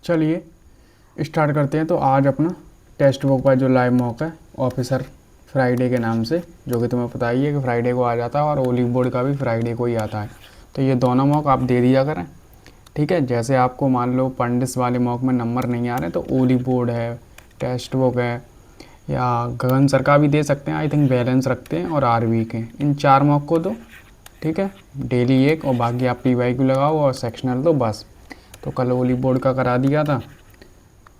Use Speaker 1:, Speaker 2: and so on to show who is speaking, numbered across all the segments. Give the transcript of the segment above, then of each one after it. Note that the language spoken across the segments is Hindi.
Speaker 1: चलिए स्टार्ट करते हैं। तो आज अपना टेक्स्ट बुक का जो लाइव मॉक है ऑफिसर फ्राइडे के नाम से, जो कि तुम्हें पता ही है कि फ्राइडे को आ जाता है, और ओलिव बोर्ड का भी फ्राइडे को ही आता है। तो ये दोनों मॉक आप दे दिया करें, ठीक है। जैसे आपको मान लो पंडिस वाले मॉक में नंबर नहीं आ रहे तो ओलिव बोर्ड है, टेक्स्ट बुक है, या गगन सर का भी दे सकते हैं, आई थिंक बैलेंस रखते हैं, और आरवी के। इन 4 मॉक को दो, ठीक है, डेली एक, और बाकी आप PYQ लगाओ और सेक्शनल दो बस। तो कल ओलिव बोर्ड का करा दिया था,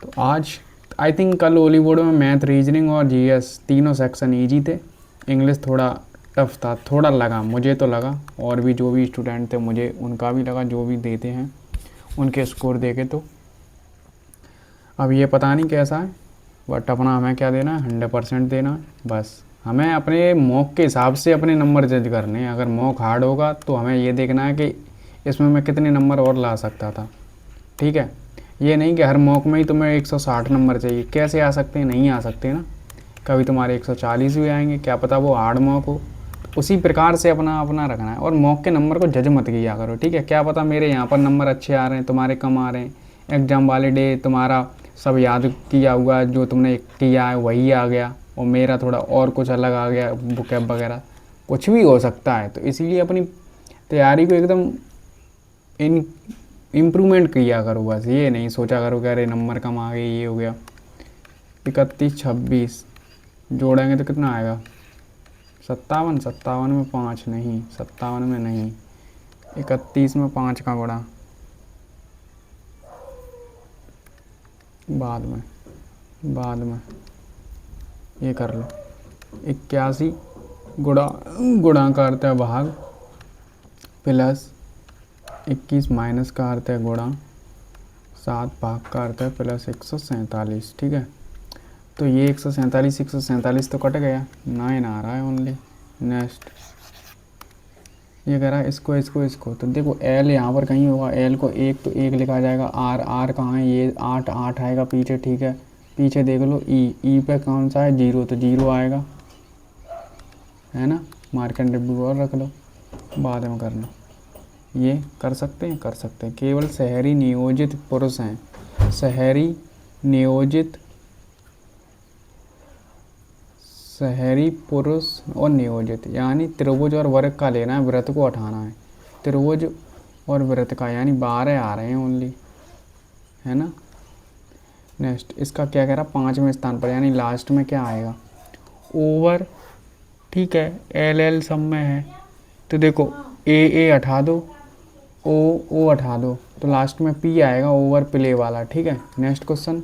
Speaker 1: तो आज आई थिंक कल ओली बोर्ड में मैथ, रीजनिंग और GS तीनों सेक्शन इजी थे। इंग्लिश थोड़ा टफ था, थोड़ा लगा, मुझे तो लगा, और भी जो भी स्टूडेंट थे मुझे उनका भी लगा, जो भी देते हैं उनके स्कोर देखे। तो अब ये पता नहीं कैसा है, बट अपना हमें क्या देना है, 100% देना है बस। हमें अपने मॉक के हिसाब से अपने नंबर जज करने हैं। अगर मॉक हार्ड होगा तो हमें ये देखना है कि इसमें मैं कितने नंबर और ला सकता था, ठीक है। ये नहीं कि हर मॉक में ही तुम्हें 160 नंबर चाहिए, कैसे आ सकते हैं, नहीं आ सकते ना। कभी तुम्हारे 140 भी आएंगे, क्या पता वो हार्ड मॉक हो। उसी प्रकार से अपना अपना रखना है, और मॉक के नंबर को जज मत किया करो, ठीक है। क्या पता मेरे यहाँ पर नंबर अच्छे आ रहे हैं, तुम्हारे कम आ रहे हैं, एग्ज़ाम वाले डे तुम्हारा सब याद किया हुआ जो तुमने किया है वही आ गया, और मेरा थोड़ा और कुछ अलग आ गया, बुकैब वगैरह कुछ भी हो सकता है। तो इसीलिए अपनी तैयारी को एकदम इम्प्रूवमेंट किया करो बस। ये नहीं सोचा करो कि अरे नंबर कम आ गए, ये हो गया। 31 26 जोड़ेंगे तो कितना आएगा, 57। 57 में 5 नहीं, 57 में नहीं, 31 में 5 का गुणा बाद में ये कर लो। 81 गुणा का अर्थ है भाग, प्लस 21 माइनस का अर्थ है गुणा, 7 भाग का अर्थ है प्लस 147, ठीक है। तो ये 147 तो कट गया, 9 आ रहा है ओनली। नेक्स्ट ये कह रहा है इसको। तो देखो L यहाँ पर कहीं होगा, L को 1 तो 1 लिखा जाएगा, R कहाँ है, ये 8 आएगा पीछे, ठीक है। पीछे देख लो E पे कौन सा है, 0, तो 0 आएगा, है ना। मार्क एंड डिब्बू और रख लो, बाद में करना। ये कर सकते हैं। केवल शहरी नियोजित पुरुष हैं, शहरी पुरुष और नियोजित, यानी त्रिभुज और वर्ग का लेना है, व्रत को हटाना है। त्रिभुज और व्रत का यानी 12 आ रहे हैं ओनली, है ना। नेक्स्ट इसका क्या कह रहा, 5वें स्थान पर, यानी लास्ट में क्या आएगा, ओवर, ठीक है। LL सब में है, तो देखो A हटा दो, O हटा दो, तो लास्ट में P आएगा, ओवर प्ले वाला, ठीक है। नेक्स्ट क्वेश्चन,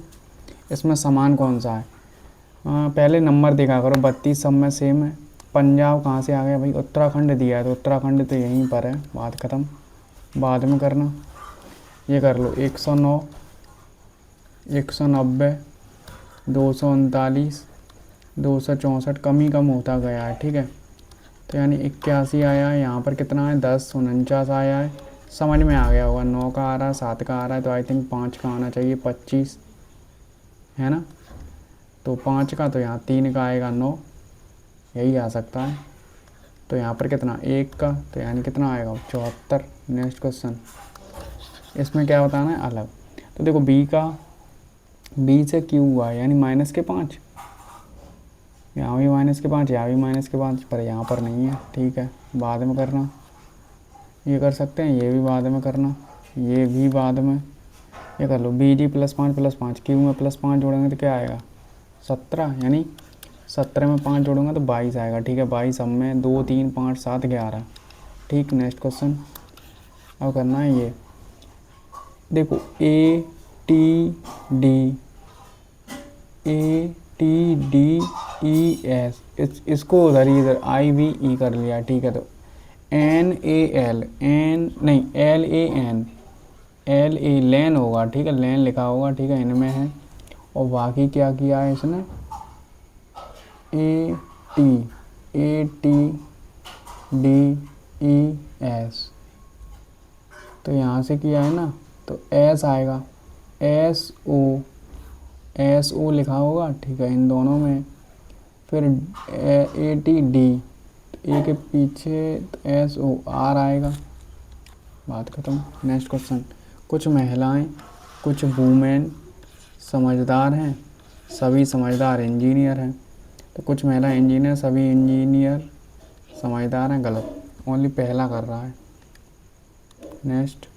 Speaker 1: इसमें समान कौन सा है। पहले नंबर देखा करो, 32 सब में सेम है। पंजाब कहाँ से आ गया भाई, उत्तराखंड दिया है तो उत्तराखंड तो यहीं पर है, बात ख़त्म, बाद में करना। ये कर लो 109, 190, 239, 264, कम ही कम होता गया है, ठीक है। तो यानी 81 आया है, यहाँ पर कितना है, 10, 49 आया है, समझ में आ गया होगा। 9 का आ रहा है, 7 का आ रहा है, तो आई थिंक 5 का आना चाहिए, 25, है ना। तो 5 का, तो यहाँ 3 का आएगा, 9, यही आ सकता है। तो यहाँ पर कितना, 1 का, तो यानी कितना आएगा, 74। नेक्स्ट क्वेश्चन, इसमें क्या बताना है अलग। तो देखो B से Q हुआ है, यानी -5, यहाँ भी -5, यहाँ भी -5, पर यहाँ पर नहीं है, ठीक है, बाद में करना। ये कर सकते हैं, ये भी बाद में करना, ये भी बाद में। ये कर लो BG +5 Q में +5 जोड़ेंगे तो क्या आएगा, 17, यानी 17 में 5 जोड़ूंगा तो 22 आएगा, ठीक है। 22 सब में 2 3 5 7 11, ठीक। नेक्स्ट क्वेश्चन अब करना है ये, देखो ATDES, इसको उधर ही इधर IVE कर लिया, ठीक है। तो LAN होगा, ठीक है, लैन लिखा होगा, ठीक है, इनमें है। और बाकी क्या किया है इसने, ATDES, तो यहाँ से किया है ना, तो S आएगा, SO लिखा होगा, ठीक है, इन दोनों में। फिर ATD, ए के पीछे SOR आएगा, बात खत्म। नेक्स्ट क्वेश्चन, कुछ महिलाएं कुछ वुमेन समझदार हैं, सभी समझदार इंजीनियर हैं। तो कुछ महिला इंजीनियर, सभी इंजीनियर समझदार हैं, गलत। ओनली पहला कर रहा है। नेक्स्ट,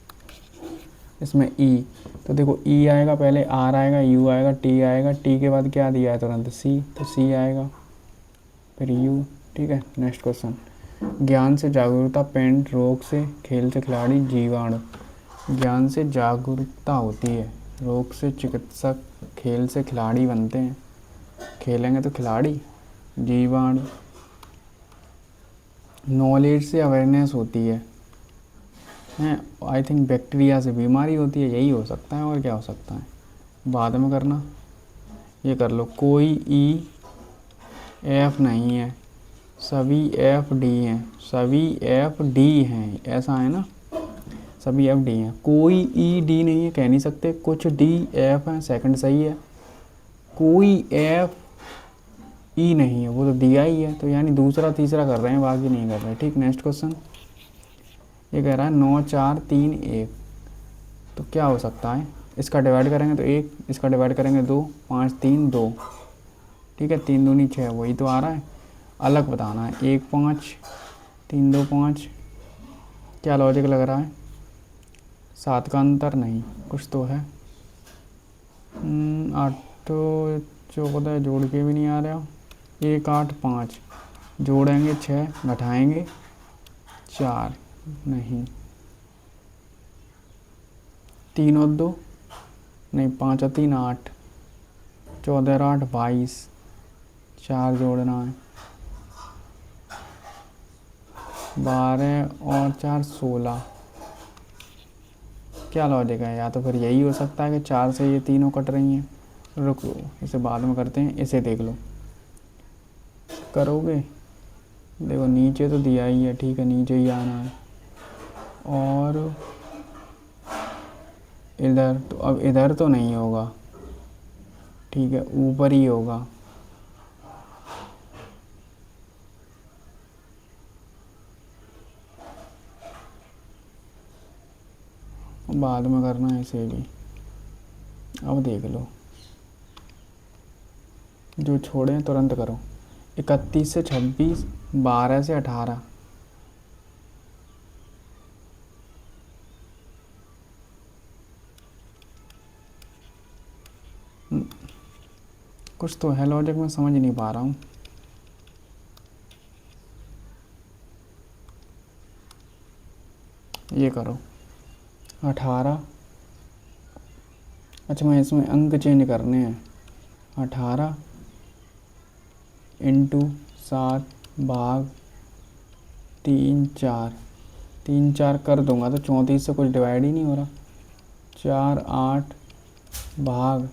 Speaker 1: इसमें ई, तो देखो ई आएगा, पहले आर आएगा, यू आएगा, टी आएगा, टी के बाद क्या दिया है तुरंत, सी, तो सी आएगा, फिर यू। ठीक है, नेक्स्ट क्वेश्चन। ज्ञान से जागरूकता, पेंट, रोग से, खेल से खिलाड़ी, जीवाणु। ज्ञान से जागरूकता होती है, रोग से चिकित्सक, खेल से खिलाड़ी बनते हैं, खेलेंगे तो खिलाड़ी, जीवाणु। नॉलेज से अवेयरनेस होती है, आई थिंक बैक्टीरिया से बीमारी होती है, यही हो सकता है, और क्या हो सकता है, बाद में करना। ये कर लो, कोई ई एफ नहीं है, सभी एफ डी हैं, सभी एफ डी हैं, ऐसा है ना, सभी एफ डी हैं, कोई ई डी नहीं है, कह नहीं सकते, कुछ डी एफ हैं, सेकंड सही है। कोई एफ ई नहीं है, वो तो दिया ही है, तो यानी दूसरा तीसरा कर रहे हैं, बाकी नहीं कर रहे। ठीक, नेक्स्ट क्वेश्चन। ये कह रहा है 9 4 3 1, तो क्या हो सकता है, इसका डिवाइड करेंगे तो 1, इसका डिवाइड करेंगे 2, 5 3 2। ठीक है, 3 दूनी 6, वही तो आ रहा है, अलग बताना है। 1 5 3 2 5, क्या लॉजिक लग रहा है, 7 का अंतर नहीं, कुछ तो है। 8 14 जोड़ के भी नहीं आ रहा। 1 8 5, जोड़ेंगे 6, घटाएंगे 4, नहीं। 3 और 2 नहीं, 5 और 3 8, 14 और 8 22, 4 जोड़ना है, 12 और 4 16। क्या लॉजिक है, या तो फिर यही हो सकता है कि 4 से ये तीनों कट रही हैं। रुको, इसे बाद में करते हैं, इसे देख लो, करोगे, देखो नीचे तो दिया ही है, ठीक है, नीचे ही आना है, और इधर तो, अब इधर तो नहीं होगा, ठीक है, ऊपर ही होगा। बाद में करना है इसे भी, अब देख लो, जो छोड़े तुरंत करो। 31 से 26, 12 से 18, कुछ तो है लॉजिक, में समझ नहीं पा रहा हूँ। ये करो 18, अच्छा मैं इसमें अंक चेंज करने हैं। 18 इंटू 7 भाग 3 4, 3 4 कर दूंगा तो 34 से कुछ डिवाइड ही नहीं हो रहा। 4 8 भाग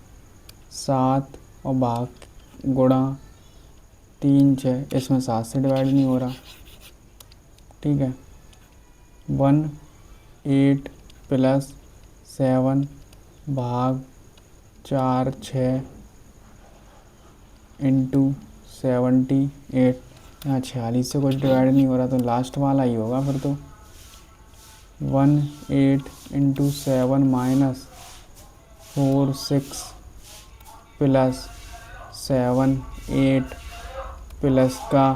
Speaker 1: 7 और भाग गुणा 3 6, इसमें 7 से डिवाइड नहीं हो रहा। ठीक है, 1 8 प्लस 7 भाग 4 6 इंटू 78, यहाँ 46 से कुछ डिवाइड नहीं हो रहा, तो लास्ट वाला ही होगा फिर तो। 1 8 इंटू 7 माइनस 4 6 प्लस 7 8 प्लस का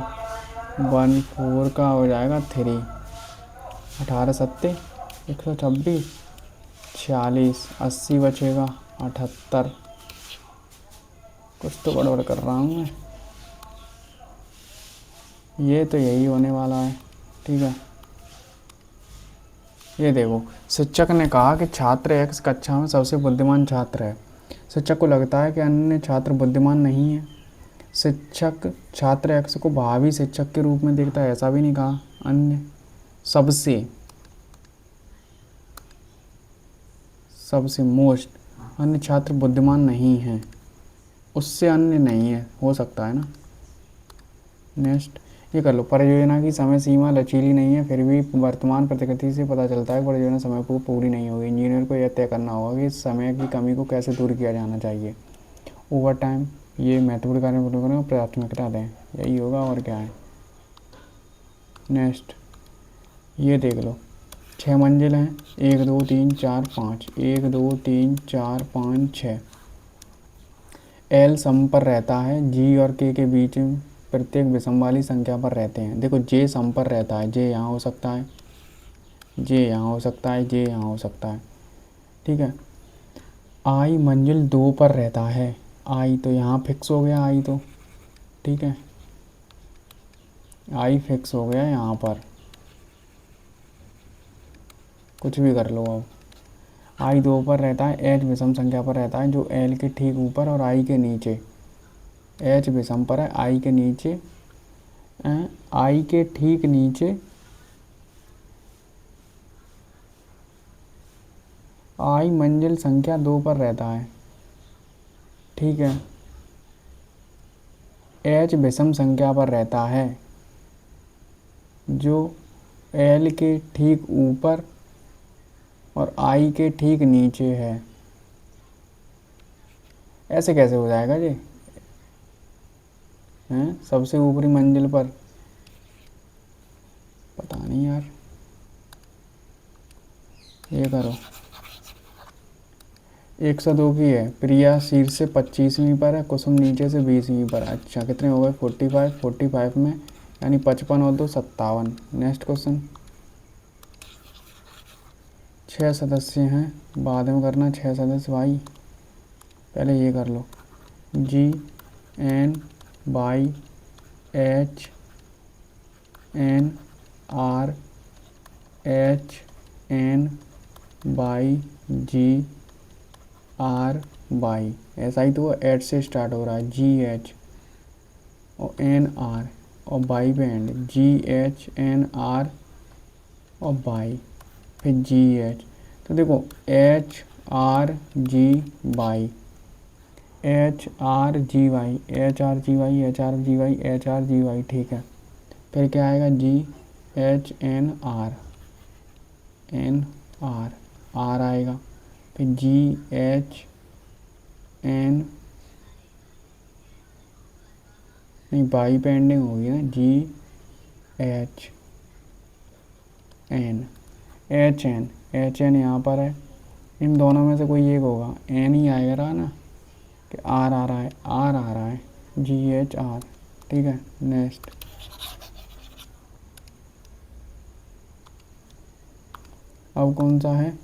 Speaker 1: 1 4 का हो जाएगा 3। 18 सत्ते 126, 46 80 बचेगा 78। कुछ तो गड़बड़ कर रहा हूँ मैं, ये तो यही होने वाला है। ठीक है, ये देखो, शिक्षक ने कहा कि छात्र एक्स कक्षा में सबसे बुद्धिमान छात्र है। शिक्षक को लगता है कि अन्य छात्र बुद्धिमान नहीं है। शिक्षक छात्र एक्स को भावी शिक्षक के रूप में देखता है, ऐसा भी नहीं कहा। अन्य सबसे मोस्ट, अन्य छात्र बुद्धिमान नहीं हैं, उससे अन्य नहीं है, हो सकता है ना। नेक्स्ट, ये कर लो, परियोजना की समय सीमा लचीली नहीं है, फिर भी वर्तमान प्रकृति से पता चलता है कि परियोजना समय पर पूरी नहीं होगी। इंजीनियर को यह तय करना होगा कि इस समय की कमी को कैसे दूर किया जाना चाहिए। ओवर टाइम, ये महत्वपूर्ण कार्य पूर्ण करने को प्राथमिकता दें, यही होगा और क्या है। नेक्स्ट, ये देख लो, 6 मंजिल हैं, 1 2 3 4 5, 1 2 3 4 5 6। एल सम पर रहता है, जी और के बीच में प्रत्येक विषम वाली संख्या पर रहते हैं। देखो जे सम पर रहता है, जे यहाँ हो सकता है, जे यहाँ हो सकता है, जे यहाँ हो सकता है, ठीक है। आई मंजिल 2 पर रहता है, आई तो यहाँ फिक्स हो गया, आई तो ठीक है, आई फिक्स हो गया यहाँ पर, कुछ भी कर लो अब। आई 2 पर रहता है, एच विषम संख्या पर रहता है जो एल के ठीक ऊपर और आई के नीचे, एच विषम पर है, आई के नीचे, आई के ठीक नीचे, आई मंजिल संख्या 2 पर रहता है, ठीक है। एच विषम संख्या पर रहता है जो एल के ठीक ऊपर और आई के ठीक नीचे है। ऐसे कैसे हो जाएगा जी, हैं सबसे ऊपरी मंजिल पर, पता नहीं यार, ये करो। 102 की है, प्रिया शीर्ष से 25वीं पर है, कुसुम नीचे से 20वीं पर है। अच्छा कितने हो गए, 45 में यानी 55 और 2 57। Next question. 6 सदस्य हैं, बाद में करना 6 सदस्य भाई, पहले ये कर लो। G N by H N R H N by G R by, ऐसा ही तो एच से स्टार्ट हो रहा है, जी एच और एन आर और बाई पे end, G H N R और बाई, फिर जी एच। तो देखो H R G by, H R G Y, H R G Y, H R G Y, H R G Y, ठीक है। फिर क्या आएगा, G H N R, N R, R आएगा, फिर जी एच एन, नहीं बाई पे एंडिंग होगी ना, G H N, H N, H N यहाँ पर है, इन दोनों में से कोई एक होगा, एन ही आएगा रहा ना, कि आर आ रहा है, आर आ रहा है, जी एच आर, ठीक है। नेक्स्ट अब कौन सा है,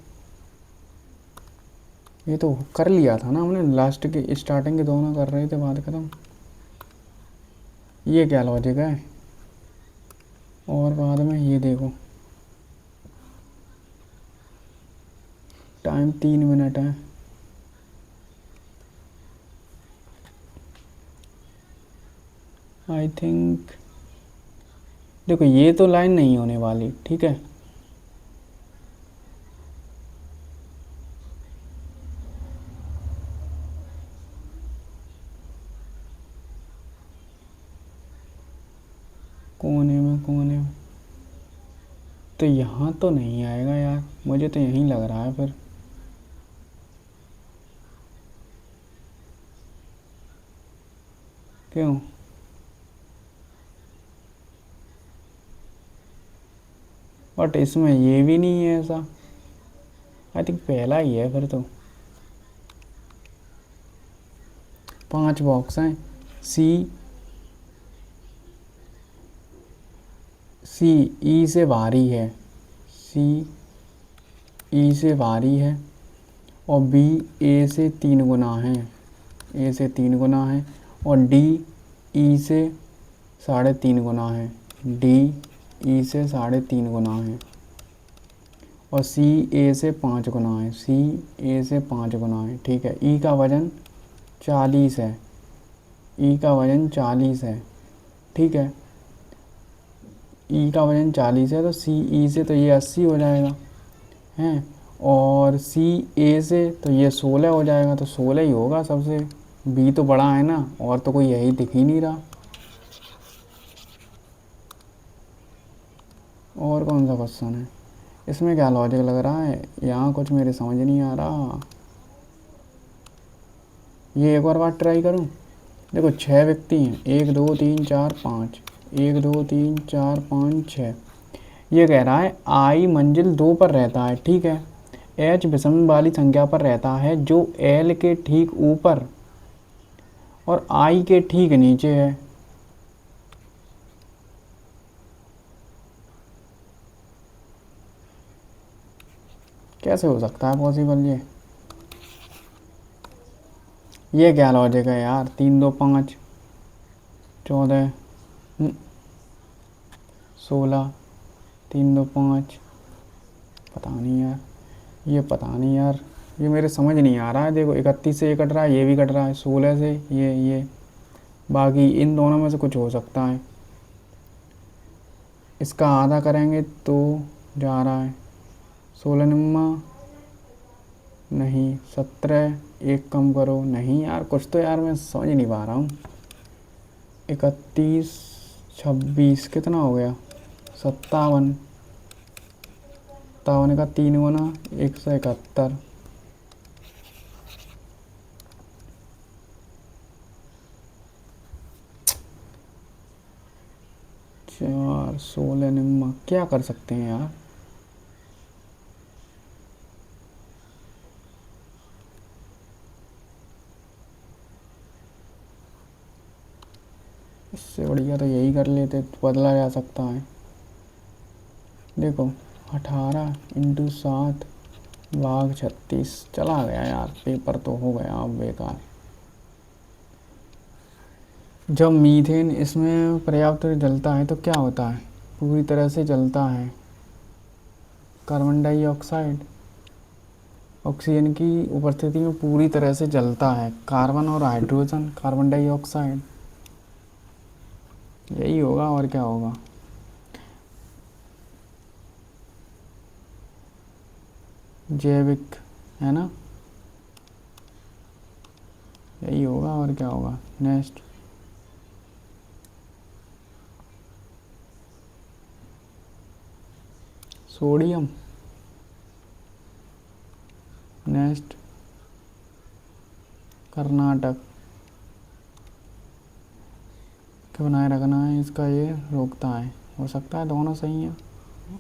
Speaker 1: ये तो कर लिया था ना हमने, लास्ट के स्टार्टिंग के दोनों कर रहे थे, बात खत्म। ये क्या लॉजिक है, और बाद में ये देखो टाइम 3 मिनट है, आई थिंक। देखो ये तो लाइन नहीं होने वाली, ठीक है, कोने में, कोने में तो यहाँ तो नहीं आएगा यार, मुझे तो यहीं लग रहा है फिर। क्यों, बट इसमें ये भी नहीं है ऐसा, आई थिंक पहला ही है फिर तो। 5 बॉक्स हैं, सी, सी ई से भारी है, सी ई से भारी है, और बी ए से 3 गुना है, ए से 3 गुना है, और डी ई से 3.5 गुना है, डी ई से 3.5 गुना है, और सी ए से 5 गुना है, सी ए से 5 गुना है, ठीक है। ई का वजन 40 है, ई का वजन 40 है, ठीक है, ई का वजन 40 है, तो सी ई से तो ये 80 हो जाएगा हैं, और सी ए से तो ये 16 हो जाएगा, तो 16 ही होगा सबसे, बी तो बड़ा है ना, और तो कोई यही दिख ही नहीं रहा। और कौन सा क्वेश्चन है, इसमें क्या लॉजिक लग रहा है, यहाँ कुछ मेरे समझ नहीं आ रहा। ये एक और बार ट्राई करूँ। देखो 6 व्यक्ति हैं, 1 2 3 4 5, 1 2 3 4 5 6, ये कह रहा है आई मंजिल 2 पर रहता है, ठीक है। एच विषम वाली संख्या पर रहता है जो एल के ठीक ऊपर और आई के ठीक नीचे है। कैसे हो सकता है पॉसिबल ये क्या लॉजिक है यार। 3 2 5 14 16 3 2 5 पता नहीं यार, ये पता नहीं यार, ये मेरे समझ नहीं आ रहा है। देखो 31 से ये कट रहा है, ये भी कट रहा है, 16 से ये बाकी इन दोनों में से कुछ हो सकता है। इसका आधा करेंगे तो जा रहा है 16 निम्मा नहीं, 17 एक कम करो नहीं यार, कुछ तो यार मैं समझ नहीं पा रहा हूँ। 31 26 कितना हो गया, 57 57 का 3 गुना 171। 4 16 निम्मा क्या कर सकते हैं यार। इससे बढ़िया तो यही कर लेते, तो बदला जा सकता है। देखो 18 इंटू 7 भाग 36 चला गया यार, पेपर तो हो गया अब बेकार। जब मीथेन इसमें पर्याप्त जलता है तो क्या होता है, पूरी तरह से जलता है। कार्बन डाइऑक्साइड ऑक्सीजन की उपस्थिति में पूरी तरह से जलता है। कार्बन और हाइड्रोजन, कार्बन डाइऑक्साइड, यही होगा और क्या होगा। जैविक है ना, यही होगा और क्या होगा। Next sodium. नेक्स्ट कर्नाटक के बनाए रखना है इसका, ये रोकता है। हो सकता है दोनों सही हैं,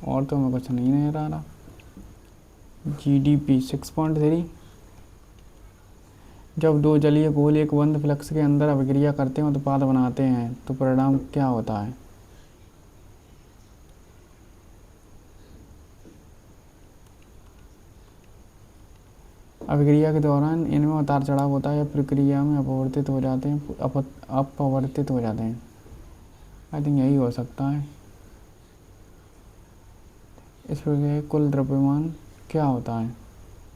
Speaker 1: और तो मैं कुछ नहीं नजर आ रहा। जीडीपी 6.3। जब दो जलीय घोल एक बंद फ्लक्स के अंदर अभिक्रिया करते हैं, उत्पाद बनाते हैं, तो परिणाम क्या होता है। अभिक्रिया के दौरान इनमें उतार चढ़ाव होता है या प्रक्रिया में अपवर्तित हो जाते हैं, अपवर्तित हो जाते हैं। आई थिंक यही हो सकता है। इस प्रक्रिया का कुल द्रव्यमान क्या होता है,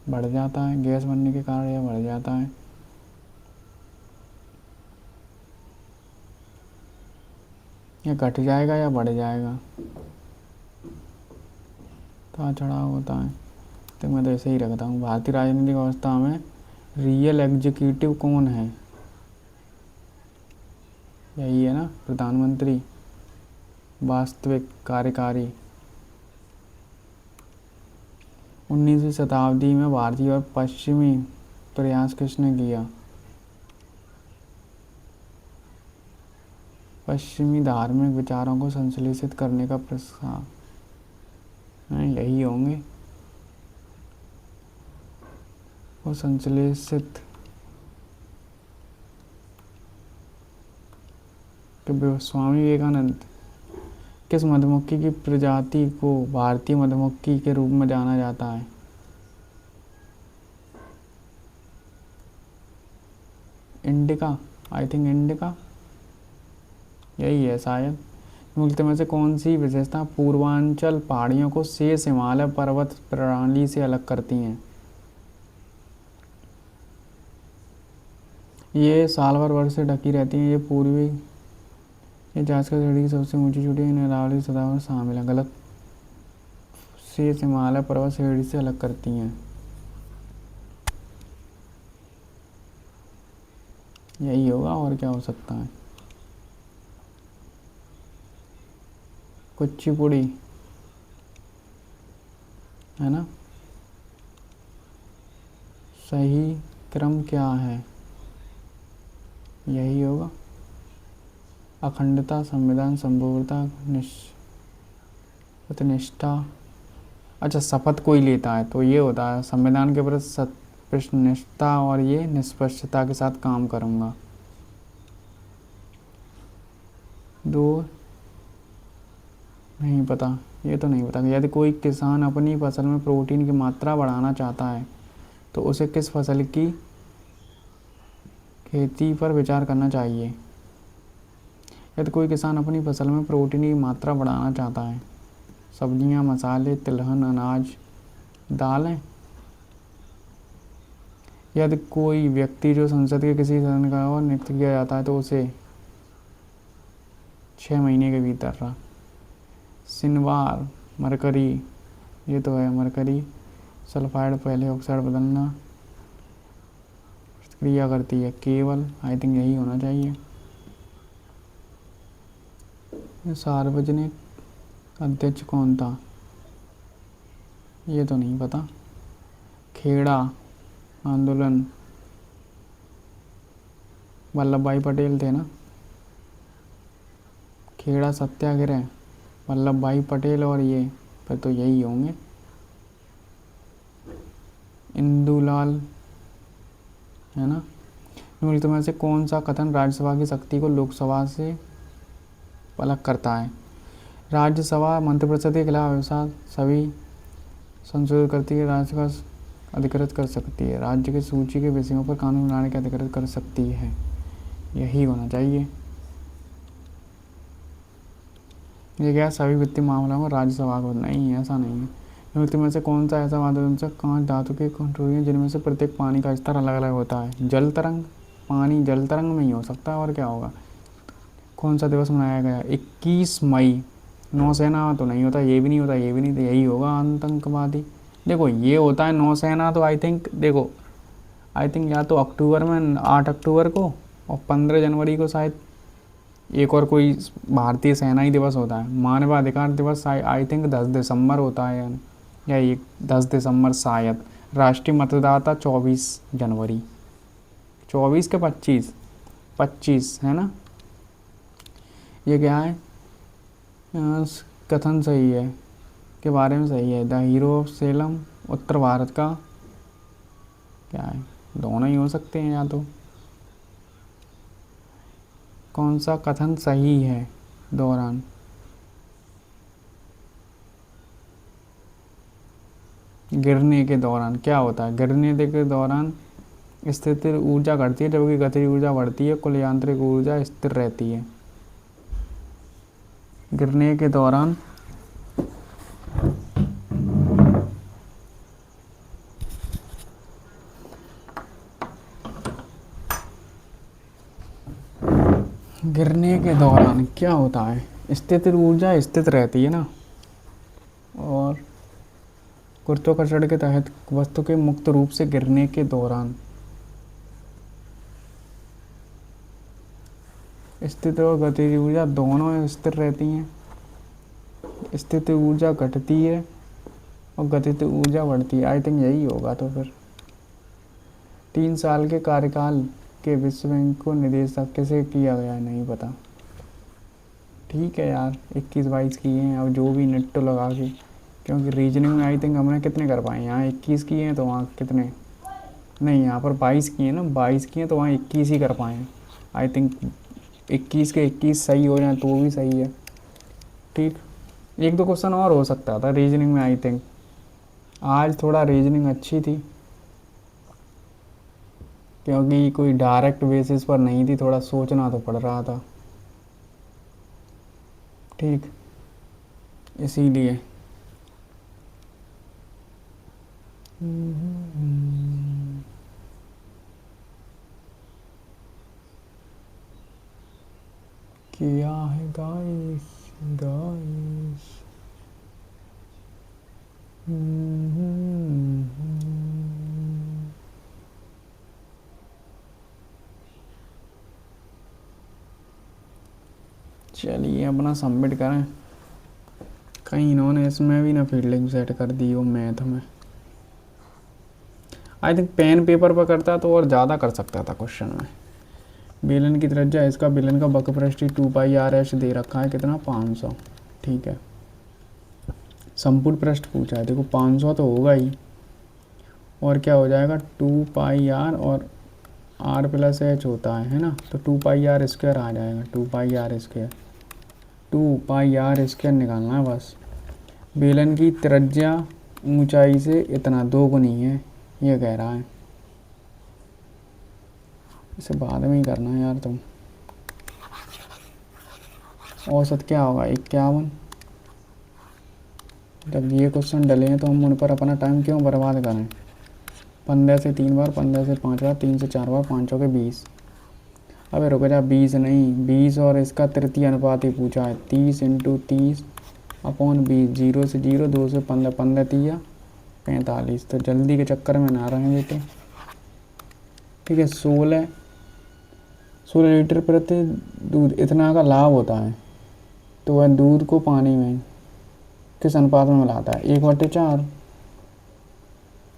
Speaker 1: बढ़ जाता है गैस बनने के कारण, या बढ़ जाता है। या घट जाएगा या बढ़ जाएगा, उतार चढ़ाव होता है। तो मैं तो ऐसे ही रखता हूँ। भारतीय राजनीतिक व्यवस्था में रियल एग्जीक्यूटिव कौन है, यही है ना, प्रधानमंत्री। वास्तविक कार्यकारी। 19वीं शताब्दी में भारतीय और पश्चिमी प्रयास किसने किया। पश्चिमी धार्मिक विचारों को संश्लेषित करने का प्रस्ताव, यही होंगे वो संश्लेषित। स्वामी विवेकानंद। किस मधुमक्खी की प्रजाति को भारतीय मधुमक्खी के रूप में जाना जाता है। इंडिका, आई थिंक इंडिका, यही है शायद। मुल्क में से कौन सी विशेषता पूर्वांचल पहाड़ियों को शेष हिमालय पर्वत प्रणाली से अलग करती हैं। ये साल भर बर्फ से ढकी रहती हैं। ये पूर्वी, ये झांझकर श्रेणी की सबसे ऊंची चोटी अरावली सतह पर शामिल है। गलत। शेष हिमालय पर्वत श्रेणी से अलग करती हैं, यही होगा और क्या हो सकता है। कुचिपुड़ी है ना, सही क्रम क्या है, यही होगा। अखंडता, संविधान, संपूर्णता, सत्यनिष्ठा, अच्छा शपथ कोई लेता है तो ये होता है संविधान के प्रति सत्यनिष्ठा और ये निष्पक्षता के साथ काम करूँगा। 2 नहीं पता, ये तो नहीं पता। यदि कोई किसान अपनी फसल में प्रोटीन की मात्रा बढ़ाना चाहता है तो उसे किस फसल की खेती पर विचार करना चाहिए? यदि कोई किसान अपनी फसल में प्रोटीन की मात्रा बढ़ाना चाहता है, सब्जियां, मसाले, तिलहन, अनाज, दालें। यदि कोई व्यक्ति जो संसद के किसी सदन का और नियुक्त किया जाता है तो उसे 6 महीने के भीतर रहा। शनिवार, मरकरी, ये तो है मरकरी सल्फाइड पहले ऑक्साइड बदलना क्रिया करती है केवल, आई थिंक यही होना चाहिए। सार्वजनिक अध्यक्ष कौन था? ये तो नहीं पता। खेड़ा आंदोलन वल्लभ भाई पटेल थे ना। खेड़ा सत्याग्रह वल्लभ भाई पटेल और ये फिर तो यही होंगे। इंदुलाल है ना। निम्नलिखित में से कौन सा कथन राज्यसभा की शक्ति को लोकसभा से अलग करता है? राज्यसभा मंत्रिपरिषद के खिलाफ व्यवसाय सभी संशोधित करती है, राज्य का अधिकृत कर सकती है, राज्य की सूची के विषयों पर कानून बनाने के अधिकृत कर सकती है। यही होना चाहिए। ये क्या सभी वित्तीय मामलों में राज्यसभा को? नहीं, ऐसा नहीं है। निम्नलिखित में से कौन सा ऐसा वाद्ययंत्र कांच धातु के कंट्रोल जिनमें से प्रत्येक पानी का स्तर अलग अलग होता है? जल तरंग। पानी जल तरंग में ही हो सकता है और क्या होगा। कौन सा दिवस मनाया गया? 21 मई। नौसेना तो नहीं होता, ये भी नहीं होता, ये भी नहीं, तो यही होगा आतंकवादी। देखो ये होता है नौसेना तो आई थिंक या तो अक्टूबर में 8 अक्टूबर को और 15 जनवरी को शायद एक और कोई भारतीय सेनाई दिवस होता है। मानवाधिकार दिवस आई थिंक 10 दिसंबर होता है या 10 दिसंबर शायद। राष्ट्रीय मतदाता 24 जनवरी, 24 के 25 है ना। ये क्या है? कथन सही है के बारे में सही है। द हीरो ऑफ सेलम उत्तर भारत का क्या है? दोनों ही हो सकते हैं या तो। कौन सा कथन सही है? दौरान गिरने के दौरान क्या होता है? गिरने के दौरान स्थिर ऊर्जा घटती है जबकि गतिज ऊर्जा बढ़ती है, कुल यांत्रिक ऊर्जा स्थिर रहती है। गिरने के दौरान क्या होता है? स्थिर ऊर्जा स्थित रहती है ना। और गुरुत्वाकर्षण के तहत वस्तु के मुक्त रूप से गिरने के दौरान स्थिर और गतिज ऊर्जा दोनों स्थिर रहती हैं। स्थिर ऊर्जा घटती है और गतिज ऊर्जा बढ़ती है। आई थिंक यही होगा। तो फिर 3 साल के कार्यकाल के विश्व बैंक को निदेशक किसे किया गया? नहीं पता। ठीक है यार, 21-22 किए हैं। अब जो भी नेट लगा के, क्योंकि रीजनिंग में आई थिंक हमने कितने कर पाए? यहाँ 21 किए हैं तो वहाँ कितने? नहीं, यहाँ पर 22 किए हैं ना, 22 किए हैं तो वहाँ 21 ही कर पाए हैं। आई थिंक 21 के 21 सही हो जाए तो भी सही है। ठीक, 1-2 क्वेश्चन और हो सकता था रीजनिंग में। आई थिंक आज थोड़ा रीजनिंग अच्छी थी क्योंकि कोई डायरेक्ट बेसिस पर नहीं थी, थोड़ा सोचना तो पड़ रहा था। ठीक, इसीलिए क्या है गाइस? चलिए अपना सबमिट करें। कहीं इन्होंने इसमें भी ना फील्डिंग सेट कर दी हो मैथ में। आई थिंक पेन पेपर पर करता तो और ज़्यादा कर सकता था क्वेश्चन में। बेलन की त्रिज्या, इसका बेलन का वक्रपृष्ठ 2πr h दे रखा है कितना? 500। ठीक है। संपूर्ण पृष्ठ पूछा है, देखो 500 तो होगा ही, और क्या हो जाएगा 2πr, और r प्लस एच होता है ना, तो 2πr² आ जाएगा, 2πr², 2πr² निकालना है बस। बेलन की त्रिज्या ऊंचाई से इतना 2 गुनी है, ये कह रहा है। इसे बाद में ही करना है यार तुम। औसत क्या होगा 51। जब ये क्वेश्चन डले हैं तो हम उन पर अपना टाइम क्यों बर्बाद करें। 15 से 3 बार, 15 से 5 बार, 3 से 4 बार, 5 के 20। अबे रुक जा, 20 नहीं, 20 और इसका तृतीय अनुपात ही पूछा है। 30 × 30 अपॉन 20, 0 से 0, 2 से 15, 15 तिया 45। तो जल्दी के चक्कर में ना रहें बेटे, ठीक है। 16 लीटर प्रति दूध इतना का लाभ होता है, तो वह दूध को पानी में किस अनुपात में मिलाता है, 1/4।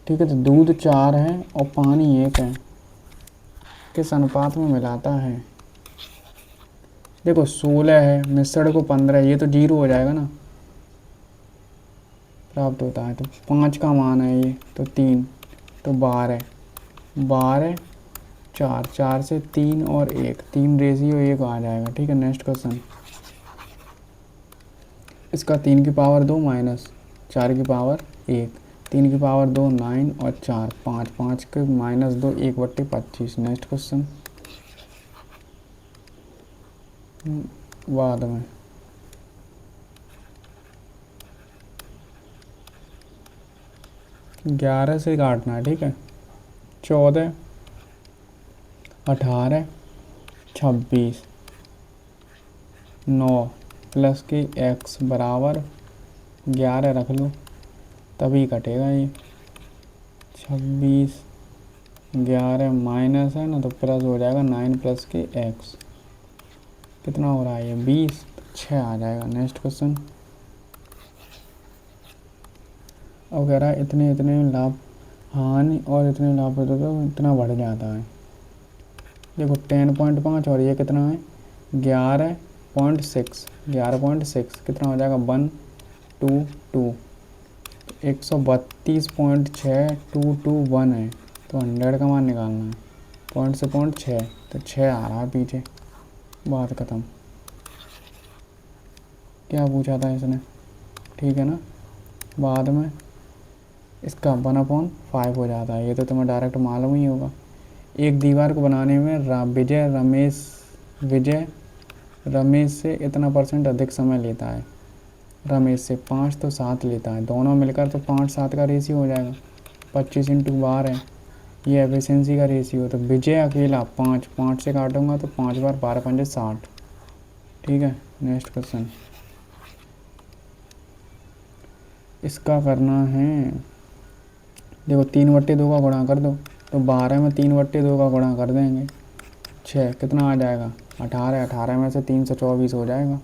Speaker 1: ठीक है, तो दूध 4 है और पानी 1 है, किस अनुपात में मिलाता है। देखो 16 है, मिश्रण को 15, ये तो 0 हो जाएगा ना, प्राप्त होता है। तो 5 का मान है ये, तो 3, तो 12, 12, 4, 4 से 3 और 1, 3:1 आ जाएगा। ठीक है, नेक्स्ट क्वेश्चन। इसका 3 की पावर 2 माइनस 4 की पावर 1, 3 की पावर 2 9 और 4 5, 5 के माइनस 2 1/25। नेक्स्ट क्वेश्चन बाद में। ग्यारह से काटना है, ठीक है। 14, 18, 26, 9 प्लस की x बराबर 11 रख लो, तभी कटेगा ये। 26, 11 माइनस है ना, तो प्लस हो जाएगा 9 प्लस की x, कितना हो रहा है ये 20, 6 आ जाएगा। Next question. अब कह रहा है इतने इतने लाभ हानि और इतने लाभ होते तो इतना बढ़ जाता है। देखो 10.5 और ये कितना है 11.6, 11.6 कितना हो जाएगा 122, 132.6221 है, तो 100 का मान निकालना है। पॉइंट से पॉइंट 6, तो 6 आ रहा है पीछे, बात ख़त्म। क्या पूछा था इसने, ठीक है ना। बाद में इसका 1/5 हो जाता है, ये तो तुम्हें डायरेक्ट मालूम ही होगा। एक दीवार को बनाने में विजय रमेश से इतना % अधिक समय लेता है। रमेश से 5 तो 7 लेता है, दोनों मिलकर तो 5-7 का रेशियो हो जाएगा। 25 × 12 है, ये एफिशिएंसी का रेशियो। तो विजय अकेला 5 से काटूंगा तो 5 बार 12 पंजे 60। ठीक है, नेक्स्ट क्वेश्चन। इसका करना है, देखो 3/2 का गुणा कर दो, तो 12 में 3/2 का गुणा कर देंगे 6, कितना आ जाएगा 18, 18 में से 324 हो जाएगा,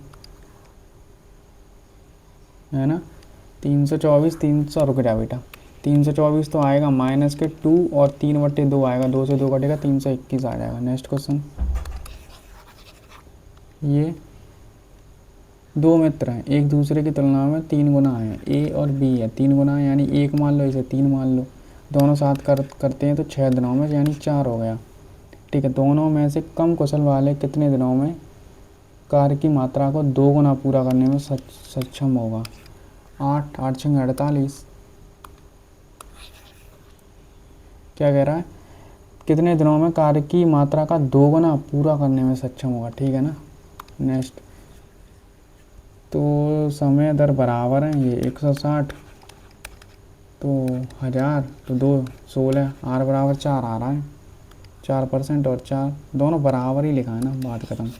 Speaker 1: है ना। 324, 300 रुक जा बेटा, 324 तो आएगा माइनस के 2 और 3/2 आएगा, 2 से 2 कटेगा 321 आ जाएगा। Next question. ये दो मित्र हैं, एक दूसरे की तुलना में 3 गुना है, ए और बी है, 3 गुना है यानी 1 मान लो, इसे 3 मान लो। दोनों साथ करते हैं तो 6 दिनों में, यानी 4 हो गया। ठीक है, दोनों में से कम कुशल वाले कितने दिनों में कार्य की मात्रा को 2 गुना पूरा करने में सक्षम होगा। 8, 8 × 48। क्या कह रहा है, कितने दिनों में कार्य की मात्रा का 2 गुना पूरा करने में सक्षम होगा। ठीक है ना। नेक्स्ट, तो समय दर बराबर है, ये 160 तो 1000 तो 2 16, r बराबर 4 आ रहा है, 4% और 4 दोनों बराबर ही लिखा है ना, बात खत्म।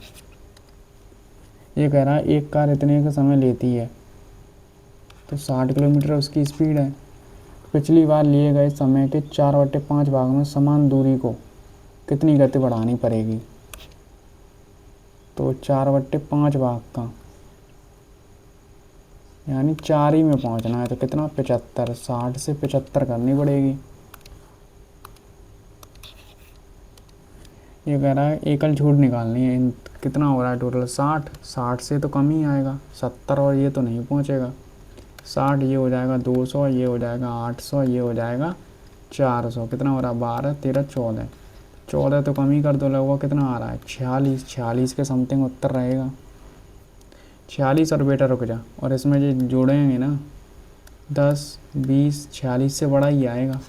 Speaker 1: ये कह रहा है एक कार इतने का समय लेती है, तो 60 किलोमीटर उसकी स्पीड है। पिछली बार लिए गए समय के 4/5 भाग में समान दूरी को कितनी गति बढ़ानी पड़ेगी, तो 4/5 भाग का यानी 4 ही में पहुंचना है, तो कितना 75, 60 से 75 करनी पड़ेगी। ये कह रहा है एकल छूट निकालनी है, कितना हो रहा है टोटल 60, 60 से तो कम ही आएगा, 70 और ये तो नहीं पहुंचेगा। 60 ये हो जाएगा 200, ये हो जाएगा 800, ये हो जाएगा 400, कितना हो रहा है 12 13 14, 14 तो कम ही कर दो, लगभग कितना आ रहा है 46, 46 के समथिंग उत्तर रहेगा 46। और बेटा रुक जा, और इसमें जो जोड़ेंगे ना 10 20, 46 से बड़ा ही आएगा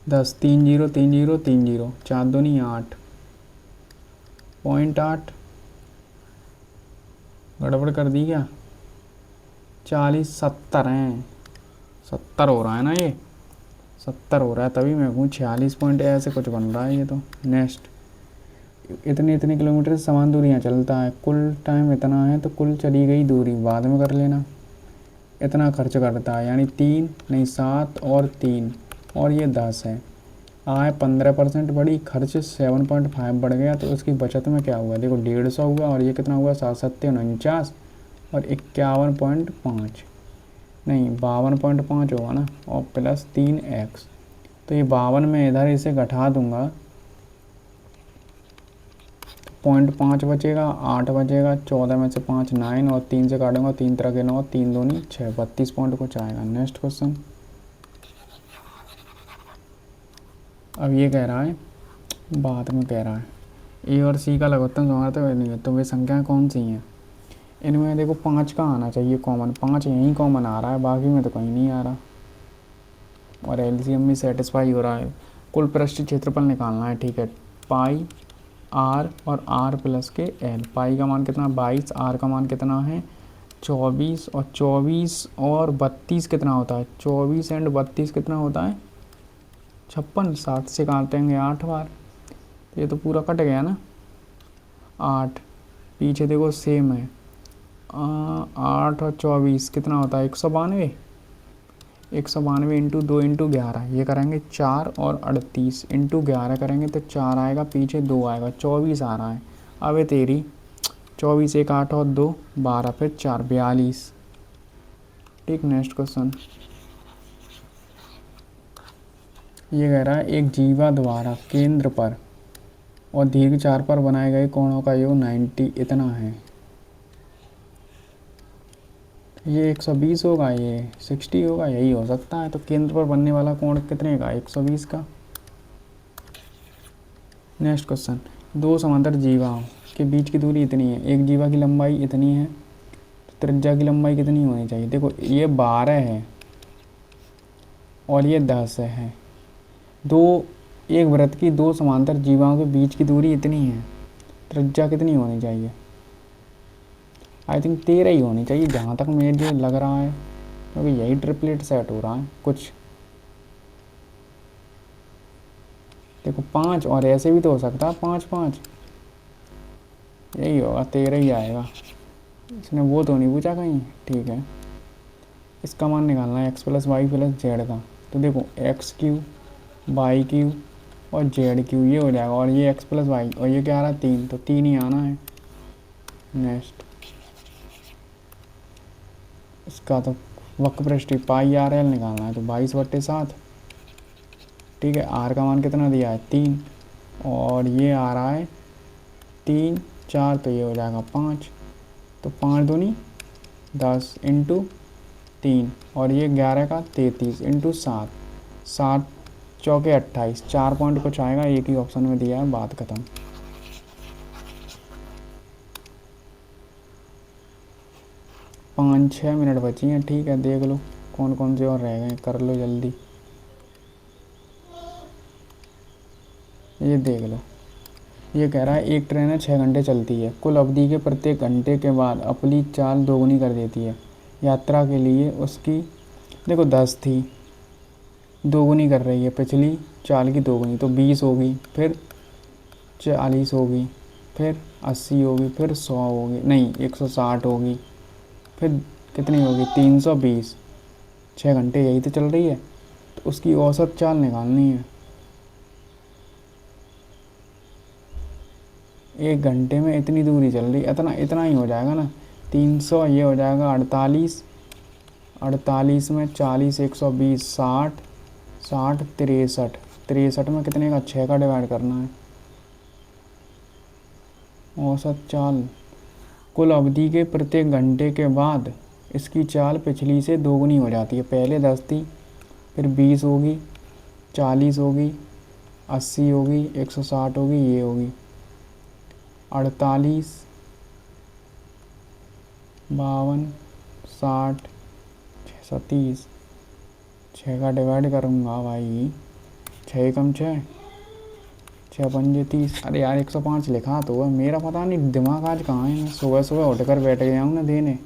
Speaker 1: 10, 3 0 3 0 3 0, 4 दूनी 8.8, गड़बड़ कर दी क्या, 40 70 हैं, 70 हो रहा है ना, ये 70 हो रहा है, तभी मैं कहूँ 46 पॉइंट ऐसे कुछ बन रहा है ये तो। नेक्स्ट, इतनी इतनी किलोमीटर से समान दूरियाँ चलता है, कुल टाइम इतना है तो कुल चली गई दूरी बाद में कर लेना। इतना खर्च करता है यानी 3 नहीं 7 और 3 और ये 10 है। आय 15% बढ़ी, खर्च 7.5 बढ़ गया, तो उसकी बचत में क्या हुआ देखो 150 हुआ, और ये कितना हुआ 7 7 49 और 51.5 नहीं 52.5 होगा ना, और प्लस 3x, तो ये 52 में इधर इसे घटा दूंगा, 0.5 बचेगा, 8 बचेगा, 14 में से 5 9 और 3 से काटूंगा, 3 तरह के 9, 3 दूनी 6, 32 पॉइंट कुछ आएगा। नेक्स्ट क्वेश्चन, अब ये कह रहा है बाद में कह रहा है ए और सी का लघुत्तम समानुपाती नहीं है, तो वे संख्याएं कौन सी हैं। इनमें देखो 5 का आना चाहिए कॉमन, 5 यहीं कॉमन आ रहा है, बाकी में तो कहीं नहीं आ रहा, और एलसीएम भी सेटिस्फाई हो रहा है। कुल पृष्ठीय क्षेत्रफल निकालना है, ठीक है, पाई आर और आर प्लस के एल। पाई का मान कितना 22, आर का मान कितना है 24, और 24 और 32 कितना होता है, 24 एंड 32 कितना होता है 56, 7 से काटेंगे 8 बार, ये तो पूरा कट गया ना 8, पीछे देखो सेम है 8 और 24 कितना होता है 192, 192 इंटू 2 इंटू 11, ये करेंगे 4 और 38 इंटू 11 करेंगे तो 4 आएगा, पीछे 2 आएगा, 24 आ रहा है। अब ये तेरी 24 1 8 और 2 12, फिर 4 42। ठीक, नेक्स्ट क्वेश्चन, ये कह रहा है एक जीवा द्वारा केंद्र पर और दीर्घ 4 पर बनाए गए कोणों का योग 90 इतना है। ये 120 होगा, ये 60 होगा, यही हो सकता है। तो केंद्र पर बनने वाला कोण कितने का 120 का। नेक्स्ट क्वेश्चन, दो समांतर जीवाओं के बीच की दूरी इतनी है, एक जीवा की लंबाई इतनी है, तो त्रिज्या की लंबाई कितनी होनी चाहिए। देखो ये 12 है और ये 10 है, एक वृत्त की दो समांतर जीवाओं के बीच की दूरी इतनी है, त्रिज्या कितनी होनी चाहिए। आई थिंक 13 ही होनी चाहिए जहाँ तक मुझे लग रहा है, क्योंकि यही ट्रिपलेट सेट हो रहा है कुछ। देखो 5, और ऐसे भी तो हो सकता है 5 5, यही होगा 13 ही आएगा। इसने वो तो नहीं पूछा कहीं, ठीक है। इसका मान निकालना है x plus Y plus Z का, तो देखो एक्स क्यू वाई क्यू और जेड क्यू ये हो जाएगा, और ये x प्लस वाई और ये क्या आ रहा है 3, तो 3 ही आना है। नेक्स्ट, इसका तो वक्र पृष्ठ पाई आर एल निकालना है, तो 22/7, ठीक है। आर का मान कितना दिया है 3, और ये आ रहा है 3 4, तो ये हो जाएगा 5, तो 5 दूनी 10 इंटू 3, और ये 11 का 33 इंटू 7, 7 चौके 28, 4 पॉइंट कुछ आएगा, एक ही ऑप्शन में दिया है, बात खत्म। पाँच 6 मिनट बची हैं, ठीक है। देख लो कौन कौन से और रह गए, कर लो जल्दी। ये देख लो, ये कह रहा है एक ट्रेन है 6 घंटे चलती है, कुल अवधि के प्रत्येक घंटे के बाद अपनी चाल दोगुनी कर देती है। यात्रा के लिए उसकी देखो 10 थी, दोगुनी कर रही है, पिछली चाल की दोगुनी, तो 20 होगी, फिर 40 होगी, फिर 80 होगी, फिर 100 होगी, नहीं 160 होगी, फिर कितनी होगी 320। 6 घंटे यही तो चल रही है, तो उसकी औसत चाल निकालनी है। एक घंटे में इतनी दूरी चल रही, इतना इतना ही हो जाएगा ना 300, ये हो जाएगा 48, 48 में 40 120 60 60 63, 63 में कितने का 6 का डिवाइड करना है। औसत चाल कुल अवधि के प्रत्येक घंटे के बाद इसकी चाल पिछली से दोगुनी हो जाती है। पहले 10 थी, फिर 20 होगी, 40 होगी, 80 होगी, 160 होगी, ये होगी 48, 52, 60, 630। 6 का डिवाइड करूँगा भाई, 6 कम 6, 6 पंजे 30। अरे यार 105 लिखा तो है, मेरा पता नहीं दिमाग आज कहाँ है। मैं सुबह सुबह उठकर बैठ गया हूँ ना देने।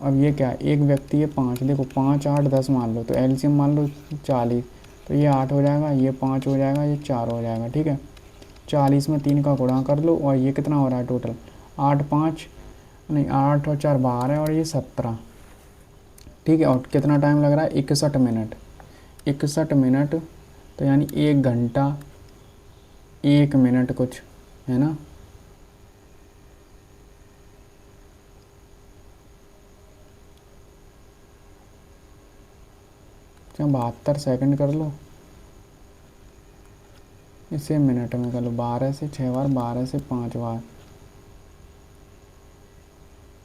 Speaker 1: अब ये क्या है, एक व्यक्ति है 5, देखो 5, 8, 10 मान लो, तो एलसीएम मान लो 40, तो ये 8 हो जाएगा, ये 5 हो जाएगा, ये 4 हो जाएगा। ठीक है, 40 में 3 का गुणा कर लो, और ये कितना हो रहा है टोटल, 8, 5 नहीं 8 और 4 12 और ये 17। ठीक है, और कितना टाइम लग रहा है, 61 मिनट। 61 मिनट, तो यानी 1 घंटा 1 मिनट कुछ है ना। क्या 72 सेकंड कर लो, इसे मिनट में कर लो। 12 से 6 बार, 12 से 5 बार,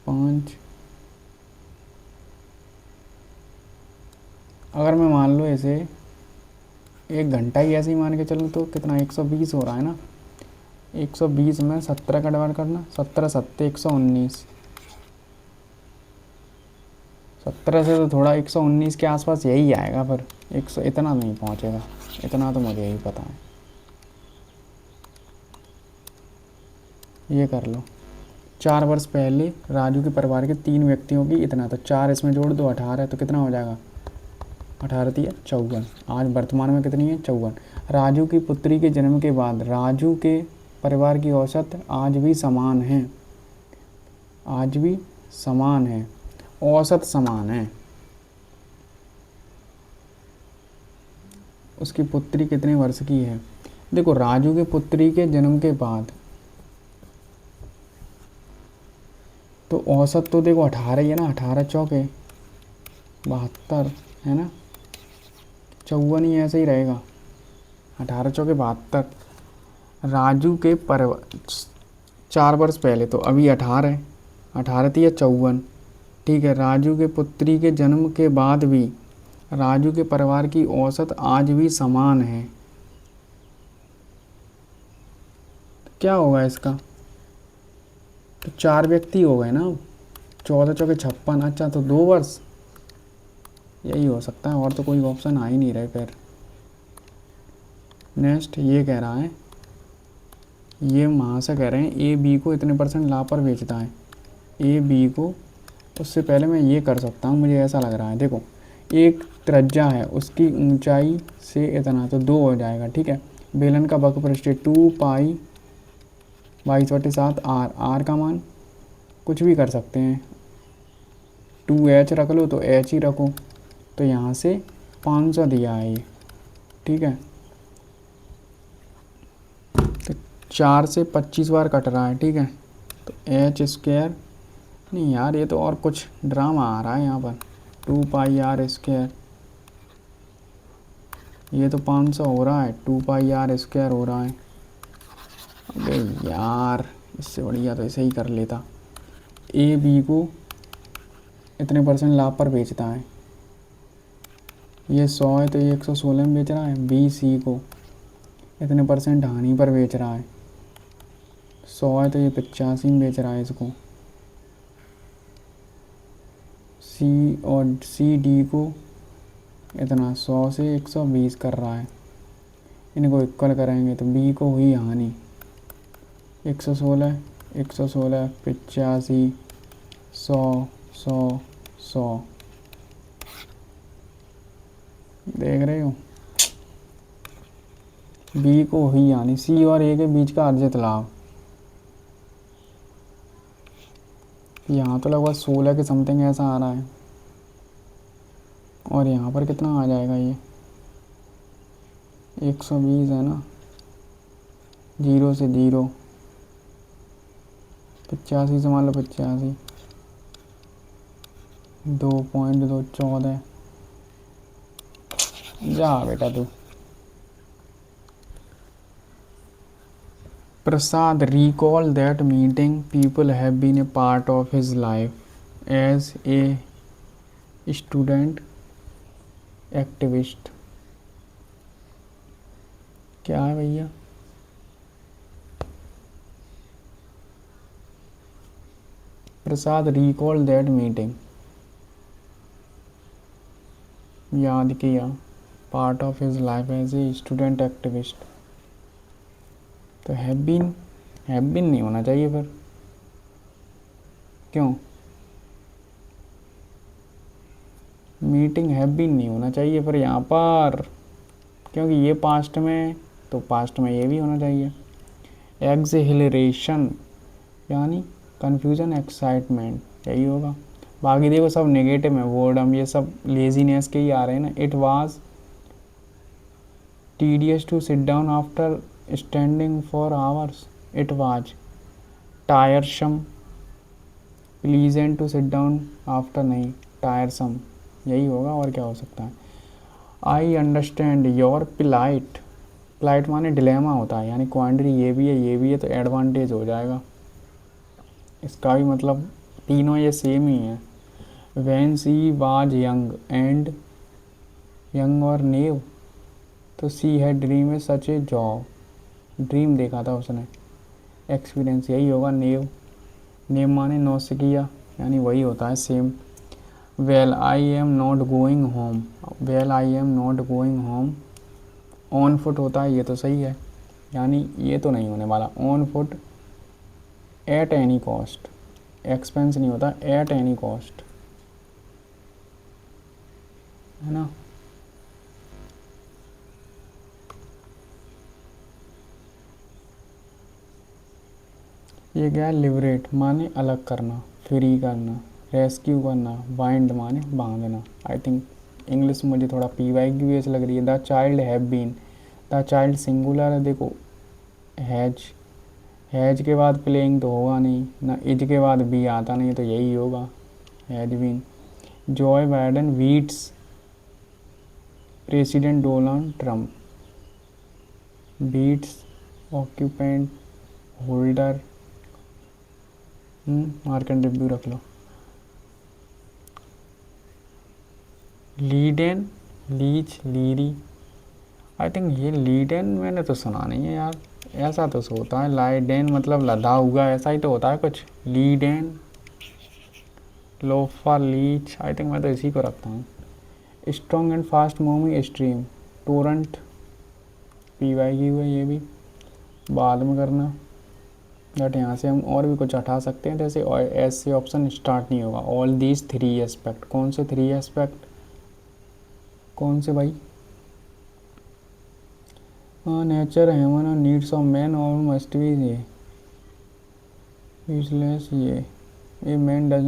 Speaker 1: 5। अगर मैं मान लो इसे 1 घंटा ही ऐसे ही मान के चलूँ तो कितना 120 हो रहा है ना। 120 में 17 का डिवाइड करना, 17 सत्ते 119। 17 से तो थोड़ा 119 के आसपास यही आएगा, पर 100 इतना नहीं पहुँचेगा, इतना तो मुझे यही पता है। ये कर लो, 4 वर्ष पहले राजू के परिवार के 3 व्यक्तियों की इतना, तो 4 इसमें जोड़ दो, 18, तो कितना हो जाएगा, 18 थी 54। आज वर्तमान में कितनी है, 54। राजू की पुत्री के जन्म के बाद राजू के परिवार की औसत आज भी समान है, आज भी समान है, औसत समान है। उसकी पुत्री कितने वर्ष की है, देखो राजू की पुत्री के जन्म के बाद तो औसत तो देखो 18 ही है ना, 18 चौके 72 है ना, 54 ही ऐसे ही रहेगा, 18 चौके 72। राजू के 4 वर्ष पहले, तो अभी 18 है, 18 थी या 54। ठीक है, राजू के पुत्री के जन्म के बाद भी राजू के परिवार की औसत आज भी समान है। तो क्या होगा इसका, तो 4 व्यक्ति हो गए ना, 14 चौके 56। अच्छा, तो 2 वर्ष यही हो सकता है, और तो कोई ऑप्शन आ ही नहीं रहे। फिर नेक्स्ट ये कह रहा है, ये वहाँ से कह रहे हैं ए बी को इतने % लाभ पर बेचता है। ए बी को, उससे पहले मैं ये कर सकता हूँ, मुझे ऐसा लग रहा है, देखो एक त्रिज्या है, उसकी ऊंचाई से इतना, तो 2 हो जाएगा। ठीक है, बेलन का वक्रपृष्ठ 2 पाई 22/7 आर, आर का मान कुछ भी कर सकते हैं, 2h रख लो तो h ही रखो, तो यहाँ से 500 दिया है ये। ठीक है, तो 4 से 25 बार कट रहा है। ठीक है, तो h², नहीं यार ये तो और कुछ ड्रामा आ रहा है यहाँ पर, 2 पाई r², ये तो 500 हो रहा है, 2 पाई r² हो रहा है। अबे यार, इससे बढ़िया तो ऐसे ही कर लेता। ए बी को इतने % लाभ पर बेचता है, ये 100 है तो ये 116 में बेच रहा है। बी सी को इतने % हानि पर बेच रहा है, 100 है तो ये 85 में बेच रहा है इसको। सी और सी डी को इतना 100 से 120 कर रहा है, इनको इक्वल करेंगे तो बी को हुई हानि 116, 116, 85, 100, 100, 100। देख रहे हो, बी को हुई हानि, सी और ए के बीच का अर्जित लाभ। यहाँ तो लगभग 16 के समथिंग ऐसा आ रहा है, और यहाँ पर कितना आ जाएगा, ये 120 है ना, 0 से 0, 85 से मान लो 85, 2.214। जा बेटा तू। Prasad recalled that meeting people have been a part of his life as a student activist. क्या है भैया? प्रसाद recalled that meeting, याद किया, part of his life as a student activist. तो have been नहीं होना चाहिए फिर, क्यों? मीटिंग हैव बीन नहीं होना चाहिए फिर यहाँ पर, क्योंकि ये पास्ट में, तो पास्ट में ये भी होना चाहिए। एक्सहिलरेशन यानी कन्फ्यूजन, एक्साइटमेंट, यही होगा। बाकी देखो सब नेगेटिव है, बोर्डम ये सब लेजीनेस के ही आ रहे हैं ना। It was tedious to sit down after standing for hours. It was tiresome, pleasant to sit down after, नहीं टायरसम, यही होगा और क्या हो सकता है। I understand your plight, plight माने डिलेमा होता है, यानी क्वांडरी, ये भी है तो एडवांटेज हो जाएगा। इसका भी मतलब तीनों ये सेम ही है। When she was young and, young और नेव, तो सी है dream is such A job, dream देखा था उसने, एक्सपीरियंस यही होगा। नेव माने नौसिखिया, यानी वही होता है same. Well I am not going home, well I am not going home, on foot होता है, ये तो सही है, यानी ये तो नहीं होने वाला। On foot at any cost, expense नहीं होता, एट एनी कॉस्ट, है ना। ये क्या है, लिबरेट माने अलग करना, फ्री करना, रेस्क्यू करना, बाइंड माने बांधना। आई थिंक इंग्लिश मुझे थोड़ा पीवाई की बेस लग रही है। The child have been, the child singular है, देखो हैज के बाद प्लेइंग तो होगा नहीं ना, इज के बाद बी आता नहीं, तो यही होगा, has been. Joe Biden beats President Donald Trump, beats occupant holder, mark and review रख लो। Leaden, leech, leery, I think ये लीडेन मैंने तो सुना नहीं है यार, ऐसा तो होता है लाइडेन मतलब लदा हुआ, ऐसा ही तो होता है कुछ। लीडेन, लोफा, लीच, आई थिंक मैं तो इसी को रखता हूँ। Strong and fast moving stream, torrent, पीवाई की हुआ, ये भी बाद में करना। बट यहाँ से हम और भी कुछ हटा सकते हैं, जैसे ऐसे ऑप्शन स्टार्ट नहीं होगा। ऑल दीज थ्री एस्पेक्ट, कौन से थ्री एस्पेक्ट, कौन से भाई? नेचर, ह्यूमन और नीड्स ऑफ मैन, और मस्ट बी ये यूजलेस, ये a man does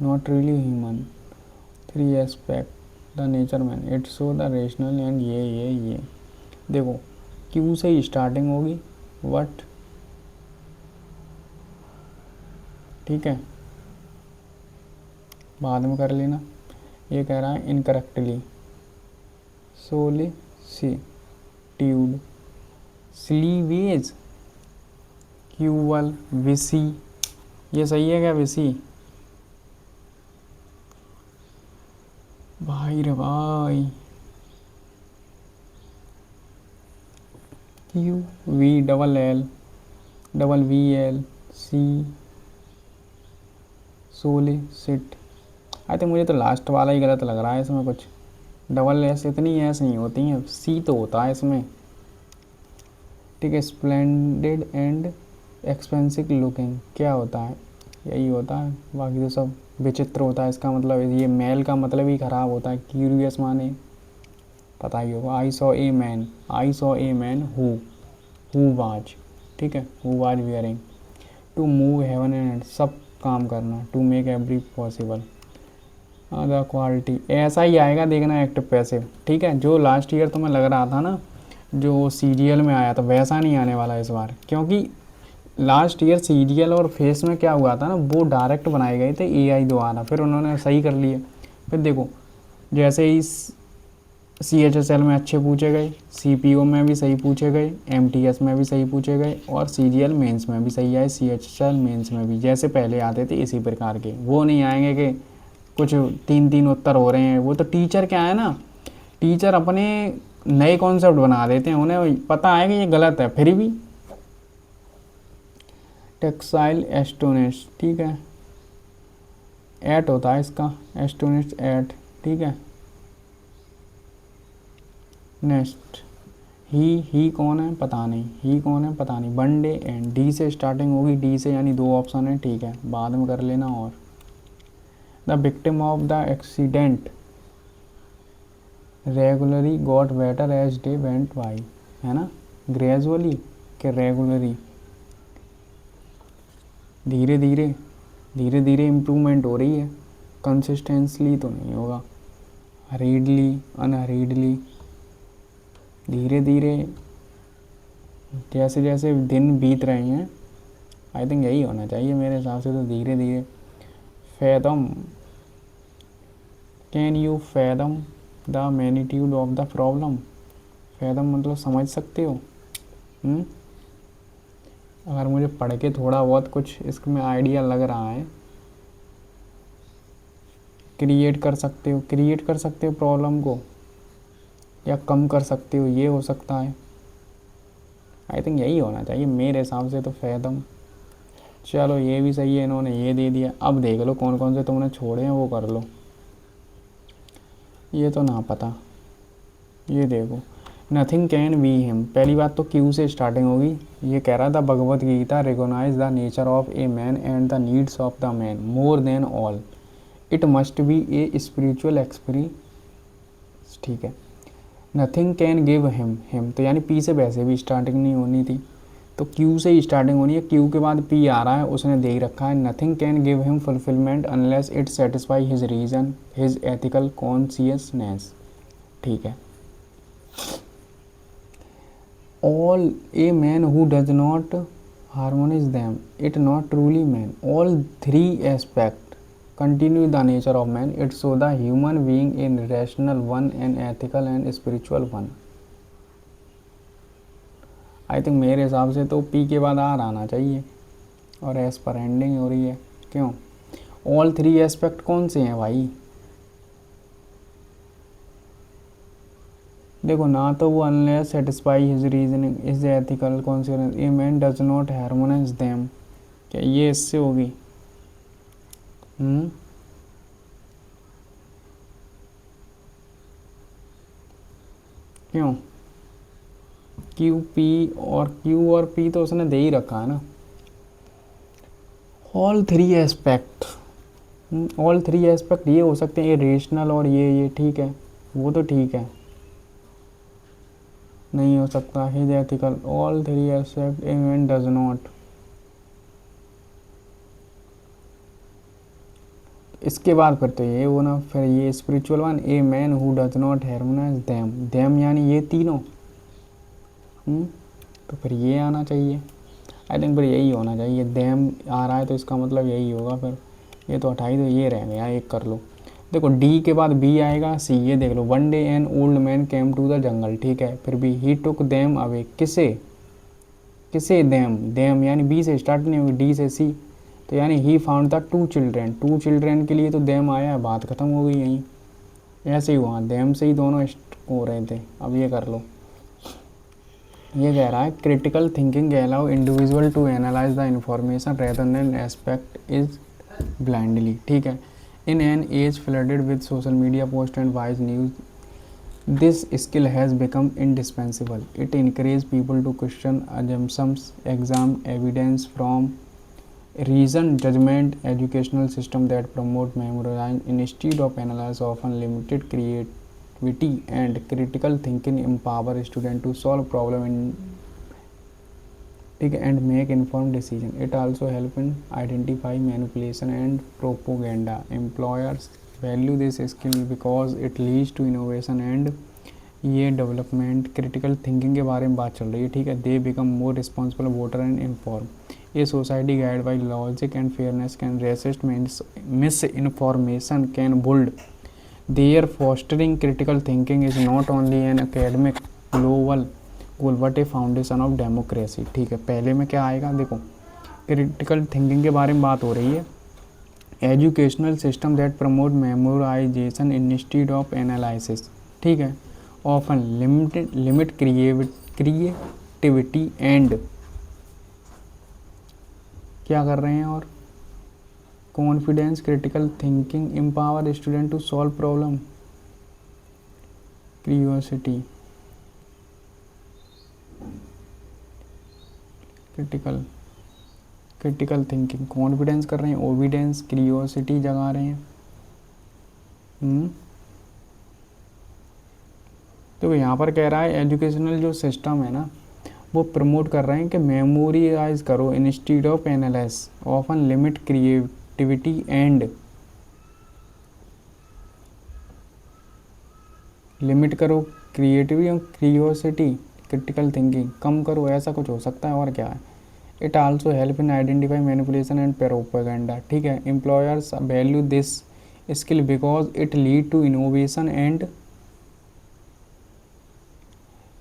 Speaker 1: not really human, three aspect the nature man, it show the rational and ये देखो क्यू से ही स्टार्टिंग होगी, वट, ठीक है, बाद में कर लेना। ये कह रहा है इनकरेक्टली, सोलिसिट्यूड, स्लीवेज, क्यूवल, विसी, ये सही है क्या विसी? भाई रे भाई, Q V double L double V L C, solicit, I think मुझे तो लास्ट वाला ही गलत लग रहा है, इसमें कुछ डबल एस, इतनी एस नहीं होती हैं, सी तो होता है इसमें, ठीक है। स्प्लेंडेड एंड एक्सपेंसिव लुकिंग, क्या होता है? यही होता है, बाकी तो सब विचित्र होता है। इसका मतलब ये मेल का मतलब ही ख़राब होता है। क्यूरियस माने पता ही होगा। I saw a man who was, ठीक है, who was wearing, to move heaven and earth, सब काम करना, to make every possible, the quality, ऐसा ही आएगा देखना, एक्टिव पैसिव, ठीक है। जो लास्ट ईयर तुम्हें लग रहा था ना, जो सीरियल में आया था, वैसा नहीं आने वाला इस बार, क्योंकि लास्ट ईयर सीरियल और फेस में क्या हुआ था ना, वो डायरेक्ट बनाए गए थे एआई द्वारा, फिर उन्होंने सही कर लिए। फिर देखो जैसे ही CHSL में अच्छे पूछे गए, CPO में भी सही पूछे गए, MTS में भी सही पूछे गए और CGL मेंस में भी सही आए, CHSL मेंस में भी जैसे पहले आते थे इसी प्रकार के। वो नहीं आएंगे कि कुछ 3-3 उत्तर हो रहे हैं। वो तो टीचर क्या है ना, टीचर अपने नए कॉन्सेप्ट बना देते हैं, उन्हें पता है कि ये गलत है फिर भी। टेक्सटाइल एस्टोनिस्ट, ठीक है, एट होता है इसका, एस्टोनिस्ट एट, ठीक है। नेक्स्ट, ही कौन है पता नहीं, ही कौन है पता नहीं। वन डे एंड, डी से स्टार्टिंग होगी, डी से, यानी 2 ऑप्शन है, ठीक है, बाद में कर लेना। और the victim of the accident regularly got better as day went by, है ना, ग्रेजुअली के रेगुलरली, धीरे धीरे इम्प्रूवमेंट हो रही है, कंसिस्टेंसली तो नहीं होगा। हरीडली, अनहरीडली, धीरे धीरे, जैसे जैसे दिन बीत रहे हैं, आई थिंक यही होना चाहिए मेरे हिसाब से तो, धीरे धीरे। Fathom, can you fathom the magnitude of the problem, fathom मतलब समझ सकते हो। अगर मुझे पढ़ के थोड़ा बहुत कुछ इसमें आइडिया लग रहा है, क्रिएट कर सकते हो प्रॉब्लम को, या कम कर सकते हो, ये हो सकता है। आई थिंक यही होना चाहिए मेरे हिसाब से तो, फैदम। चलो ये भी सही है, इन्होंने ये दे दिया। अब देख लो कौन कौन से तुमने छोड़े हैं वो कर लो। ये तो ना पता, ये देखो, नथिंग कैन बी हिम, पहली बात तो क्यू से स्टार्टिंग होगी। ये कह रहा था Bhagavad Gita recognise the nature of a man and the needs of the man more than all, it must be a spiritual experience, ठीक है। नथिंग कैन गिव हिम तो यानी पी से वैसे भी स्टार्टिंग नहीं होनी थी, तो क्यू से ही स्टार्टिंग होनी है। क्यू के बाद पी आ रहा है, उसने दे ही रखा है, nothing can give him fulfilment unless it satisfy his reason his ethical consciousness, ठीक है। All a man who does not harmonise them it not truly man, all 3 aspect continue the nature of man, it show the human being in rational one and ethical and spiritual one। I think मेरे हिसाब से तो पी के बाद आर आना चाहिए, और एस पर एंडिंग हो रही है, क्यों। ऑल 3 एस्पेक्ट कौन से हैं भाई, देखो ना तो वो unless satisfy his reasoning is ethical conscious a man does not harmonise them, क्या ये इससे होगी। क्यों, क्यू और पी तो उसने दे ही रखा है ना। ऑल 3 एस्पेक्ट, ऑल 3 एस्पेक्ट ये हो सकते हैं, ये रेशनल और ये ठीक है, वो तो ठीक है, नहीं हो सकता his ethical, all 3 aspect a man does not, इसके बाद फिर तो ये होना, फिर ये spiritual one, A man who does not harmonise them यानी ये तीनों, तो फिर ये आना चाहिए। आई थिंक फिर यही होना चाहिए, देम आ रहा है तो इसका मतलब यही होगा। फिर ये तो हटाई दो, ये रह गया, एक कर लो। देखो डी के बाद बी आएगा, सी, ये देख लो, one day an old man came to the jungle, ठीक है। फिर B, he took them away, किसे देम यानी बी से स्टार्ट नहीं होगी, डी से सी, तो यानी ही फाउंड द 2 चिल्ड्रेन के लिए तो देम आया है, बात खत्म हो गई यहीं। ऐसे ही हुआ, देम से ही दोनों हो रहे थे। अब ये कर लो, ये कह रहा है critical thinking allow individual to analyse the information rather than aspect is blindly, ठीक है। In an age flooded with social media post and wise news this skill has become indispensable, it encourages people to question assumptions, examine evidence from reasoned judgment, educational system that promote memorization instead of analysis often limited creativity and critical thinking, empower students to solve problem in and make informed decision. It also help in identify manipulation and propaganda. Employers value this skill because it leads to innovation and ये डेवलपमेंट। क्रिटिकल थिंकिंग के बारे में बात चल रही है, ठीक है। They become more responsible voter and inform. A society guide by logic and fairness can resist misinformation can build there fostering critical thinking is not only an academic global goal but a foundation of democracy. ठीक है, पहले में क्या आएगा देखो, क्रिटिकल थिंकिंग के बारे में बात हो रही है। Educational system that promote memorisation instead of analysis. ठीक है, ऑफन लिमिट क्रिएटिविटी एंड क्या कर रहे हैं, और confidence. Critical thinking empower student to solve problem. Curiosity, critical thinking, confidence कर रहे हैं, ओबिडेंस, क्रियोसिटी जगा रहे हैं। तो यहाँ पर कह रहा है एजुकेशनल जो सिस्टम है ना, वो प्रमोट कर रहे हैं कि मेमोरीज करो instead of analyse, often limit creativity and, limit करो क्रिएटिविटी और क्रियोसिटी, क्रिटिकल थिंकिंग कम करो, ऐसा कुछ हो सकता है। और क्या है, it also help in identify manipulation and propaganda. ठीक है, employers value this skill because it lead to innovation and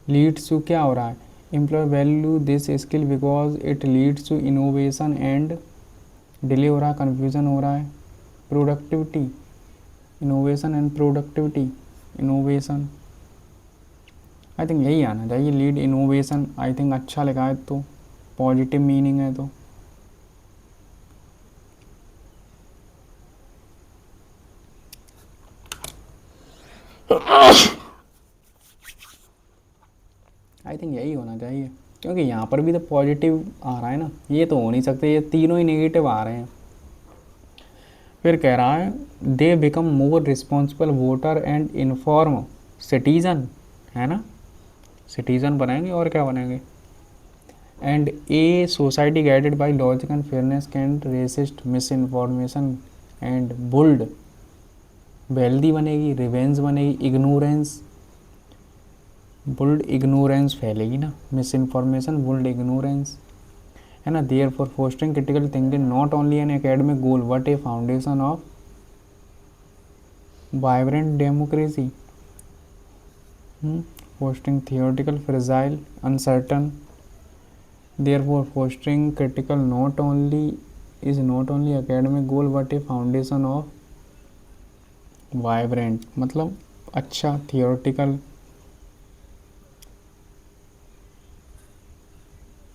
Speaker 1: leads to, क्या हो रहा है, employ value this skill because it leads to innovation and, delay हो रहा है, कन्फ्यूजन हो रहा है, productivity, innovation and productivity, innovation, I think यही आना चाहिए, लीड इनोवेशन। आई थिंक अच्छा लिखा है तो पॉजिटिव मीनिंग है तो। आई थिंक यही होना चाहिए, क्योंकि यहाँ पर भी तो पॉजिटिव आ रहा है ना, ये तो हो नहीं सकते, ये तीनों ही नेगेटिव आ रहे हैं। फिर कह रहा है they become more responsible voter and inform citizen, है ना, सिटीजन बनेंगे और क्या बनेंगे। And a society guided by logic and fairness can resist misinformation and build, wealthy बनेगी, रिवेंज बनेगी, इग्नोरेंस, बुल्ड इग्नोरेंस फैलेगी ना, मिस इन्फॉर्मेशन, बुल्ड इग्नोरेंस, है ना। Therefore fostering critical thinking not only an academic goal but a foundation of vibrant democracy. Fostering theoretical fragile uncertain, therefore fostering critical is not only academic goal but a foundation of vibrant, मतलब अच्छा theoretical,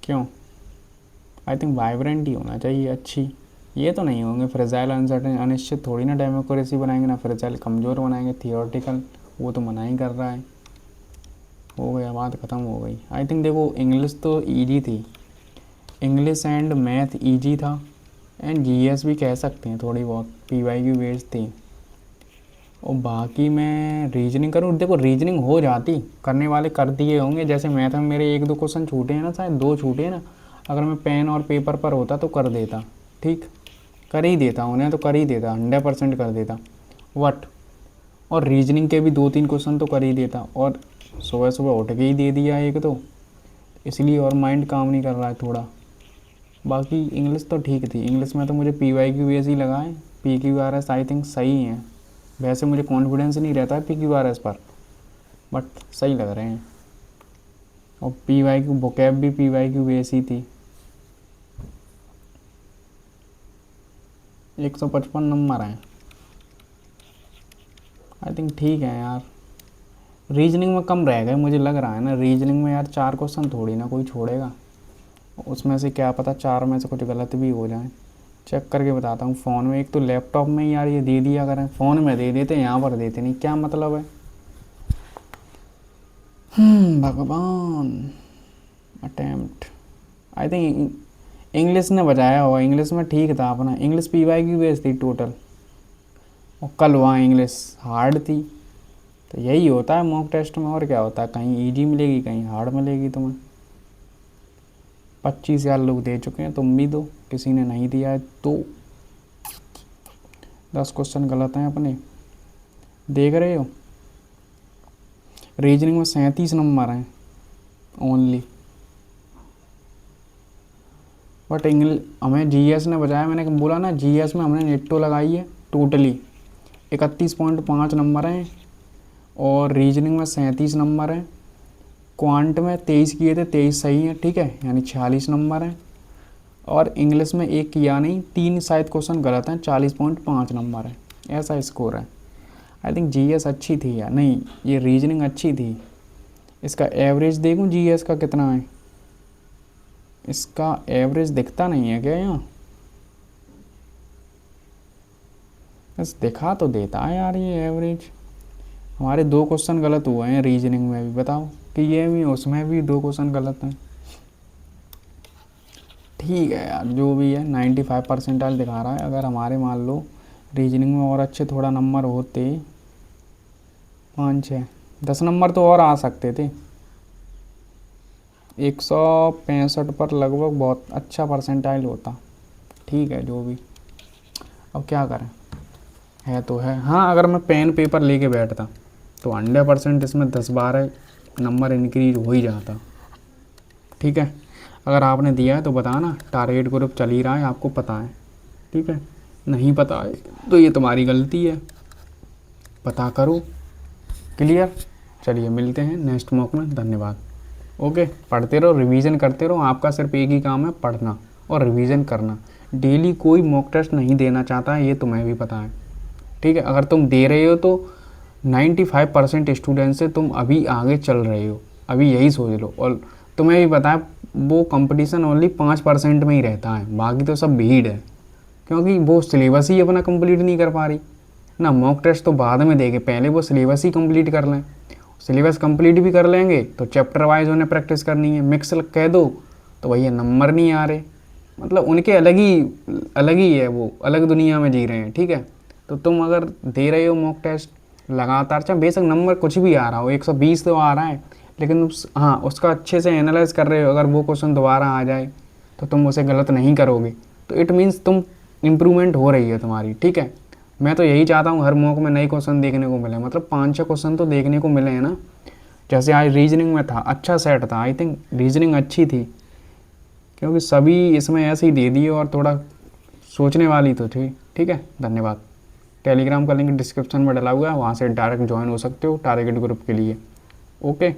Speaker 1: क्यों, आई थिंक वाइब्रेंट ही होना चाहिए, अच्छी, ये तो नहीं होंगे फ्रेजाइल अनसर्टेन, अनिश्चित थोड़ी ना डेमोक्रेसी बनाएंगे, ना फ्रेजाइल कमज़ोर बनाएंगे, थियोरटिकल वो तो मना ही कर रहा है। हो गया, बात ख़त्म हो गई। आई थिंक देखो इंग्लिश तो ईजी थी, इंग्लिश एंड मैथ ईजी था, एंड जीएस भी कह सकते हैं थोड़ी बहुत, पीवाईक्यू बेस्ड थी। और बाकी मैं रीजनिंग करूँ, देखो रीजनिंग हो जाती, करने वाले कर दिए होंगे, जैसे मैथ में मेरे 1-2 क्वेश्चन छूटे हैं ना, शायद 2 छूटे हैं ना, अगर मैं पेन और पेपर पर होता तो कर देता, ठीक, कर ही देता, उन्हें तो कर ही देता, 100% कर देता वट। और रीजनिंग के भी 2-3 क्वेश्चन तो कर ही देता, और सुबह सुबह उठ के ही दे दिया एक तो, इसलिए और माइंड काम नहीं कर रहा है थोड़ा। बाकी इंग्लिश तो ठीक थी, इंग्लिश में तो मुझे पीवाईक्यू बेस ही लगा है, पीक्यूआरएस आई थिंक सही है, वैसे मुझे कॉन्फिडेंस नहीं रहता है पीक्यूआरएस पर, बट सही लग रहे हैं। और पीवाईक्यू वोकैब भी पीवाईक्यू बेस ही थी। 155 नंबर हैं, आई थिंक ठीक है यार। रीजनिंग में कम रह गए मुझे लग रहा है ना, रीजनिंग में यार 4 क्वेश्चन थोड़ी ना कोई छोड़ेगा, उसमें से क्या पता 4 में से कुछ गलत भी हो जाए। चेक करके बताता हूँ फ़ोन में, एक तो लैपटॉप में यार ये दे दिया करें, फ़ोन में दे देते, यहाँ पर देते नहीं, क्या मतलब है। भगवान। अटेम्प्ट, आई थिंक इंग्लिश ने बचाया हुआ, इंग्लिश में ठीक था अपना, इंग्लिश पीवाईक्यू बेस थी टोटल, और कल वहाँ इंग्लिश हार्ड थी। तो यही होता है मॉक टेस्ट में, और क्या होता है, कहीं ईजी मिलेगी कहीं हार्ड मिलेगी तुम्हें। 25,000 लोग दे चुके हैं, तुम भी दो, किसी ने नहीं दिया है तो 10 क्वेश्चन गलत हैं अपने, देख रहे हो। रीजनिंग में 37 नंबर हैं ओनली, बट इंग्लिश हमें जीएस ने बचाया, मैंने बोला ना जीएस में हमने नेटो लगाई है टोटली, 31.5 नंबर हैं, और रीजनिंग में 37 नंबर हैं, क्वांट में 23 किए थे, 23 सही हैं, ठीक है, यानी 46 नंबर हैं, और इंग्लिश में 1 किया नहीं, 3 शायद क्वेश्चन गलत हैं, 40.5 नंबर है, ऐसा स्कोर है। आई थिंक जीएस अच्छी थी या नहीं, ये रीजनिंग अच्छी थी। इसका एवरेज देखूं जीएस का कितना है, इसका एवरेज दिखता नहीं है क्या यहाँ, बस दिखा तो देता है यार ये एवरेज। हमारे 2 क्वेश्चन गलत हुए हैं रीजनिंग में भी, बताओ कि ये भी उसमें भी 2 क्वेश्चन गलत हैं। ठीक है यार, जो भी है 95 परसेंटाइल दिखा रहा है। अगर हमारे मान लो रीजनिंग में और अच्छे थोड़ा नंबर होते, 5 6 10 नंबर तो और आ सकते थे, 165 पर लगभग बहुत अच्छा परसेंटाइल होता। ठीक है जो भी, अब क्या करें, है तो है। हाँ अगर मैं पेन पेपर लेके बैठता तो 100% इसमें 10-12 नंबर इंक्रीज हो ही जाता। ठीक है, अगर आपने दिया है तो बताना, टारगेट ग्रुप चल ही रहा है, आपको पता है। ठीक है, नहीं पता है तो ये तुम्हारी गलती है, पता करो। क्लियर, चलिए मिलते हैं नेक्स्ट मॉक में, धन्यवाद। ओके, पढ़ते रहो, रिवीजन करते रहो, आपका सिर्फ एक ही काम है, पढ़ना और रिवीजन करना। डेली कोई मॉक टेस्ट नहीं देना चाहता है, ये तुम्हें भी पता है। ठीक है, अगर तुम दे रहे हो तो 95% स्टूडेंट से तुम अभी आगे चल रहे हो, अभी यही सोच लो। और तुम्हें भी पता है वो कंपटीशन ओनली 5% में ही रहता है, बाकी तो सब भीड़ है, क्योंकि वो सिलेबस ही अपना कंप्लीट नहीं कर पा रही ना। मॉक टेस्ट तो बाद में देंगे, पहले वो सिलेबस ही कंप्लीट कर लें। सिलेबस कंप्लीट भी कर लेंगे तो चैप्टर वाइज उन्हें प्रैक्टिस करनी है, मिक्स कह दो तो भैया नंबर नहीं आ रहे, मतलब उनके अलग ही है, वो अलग दुनिया में जी रहे हैं। ठीक है, तो तुम अगर दे रहे हो मॉक टेस्ट लगातार, चाहे बेशक नंबर कुछ भी आ रहा हो, 120 तो आ रहा है, लेकिन हाँ उसका अच्छे से एनालाइज कर रहे हो, अगर वो क्वेश्चन दोबारा आ जाए तो तुम उसे गलत नहीं करोगे, तो इट मीन्स तुम इम्प्रूवमेंट हो रही है तुम्हारी। ठीक है, मैं तो यही चाहता हूँ हर मॉक में नए क्वेश्चन देखने को मिले, मतलब 5-6 क्वेश्चन तो देखने को मिले हैं ना। जैसे आज रीजनिंग में था, अच्छा सेट था, आई थिंक रीजनिंग अच्छी थी, क्योंकि सभी इसमें ऐसे ही दे दिए और थोड़ा सोचने वाली तो थी। ठीक है, धन्यवाद। टेलीग्राम का लिंक डिस्क्रिप्शन में डला हुआ है, वहाँ से डायरेक्ट ज्वाइन हो सकते हो टारगेट ग्रुप के लिए। ओके।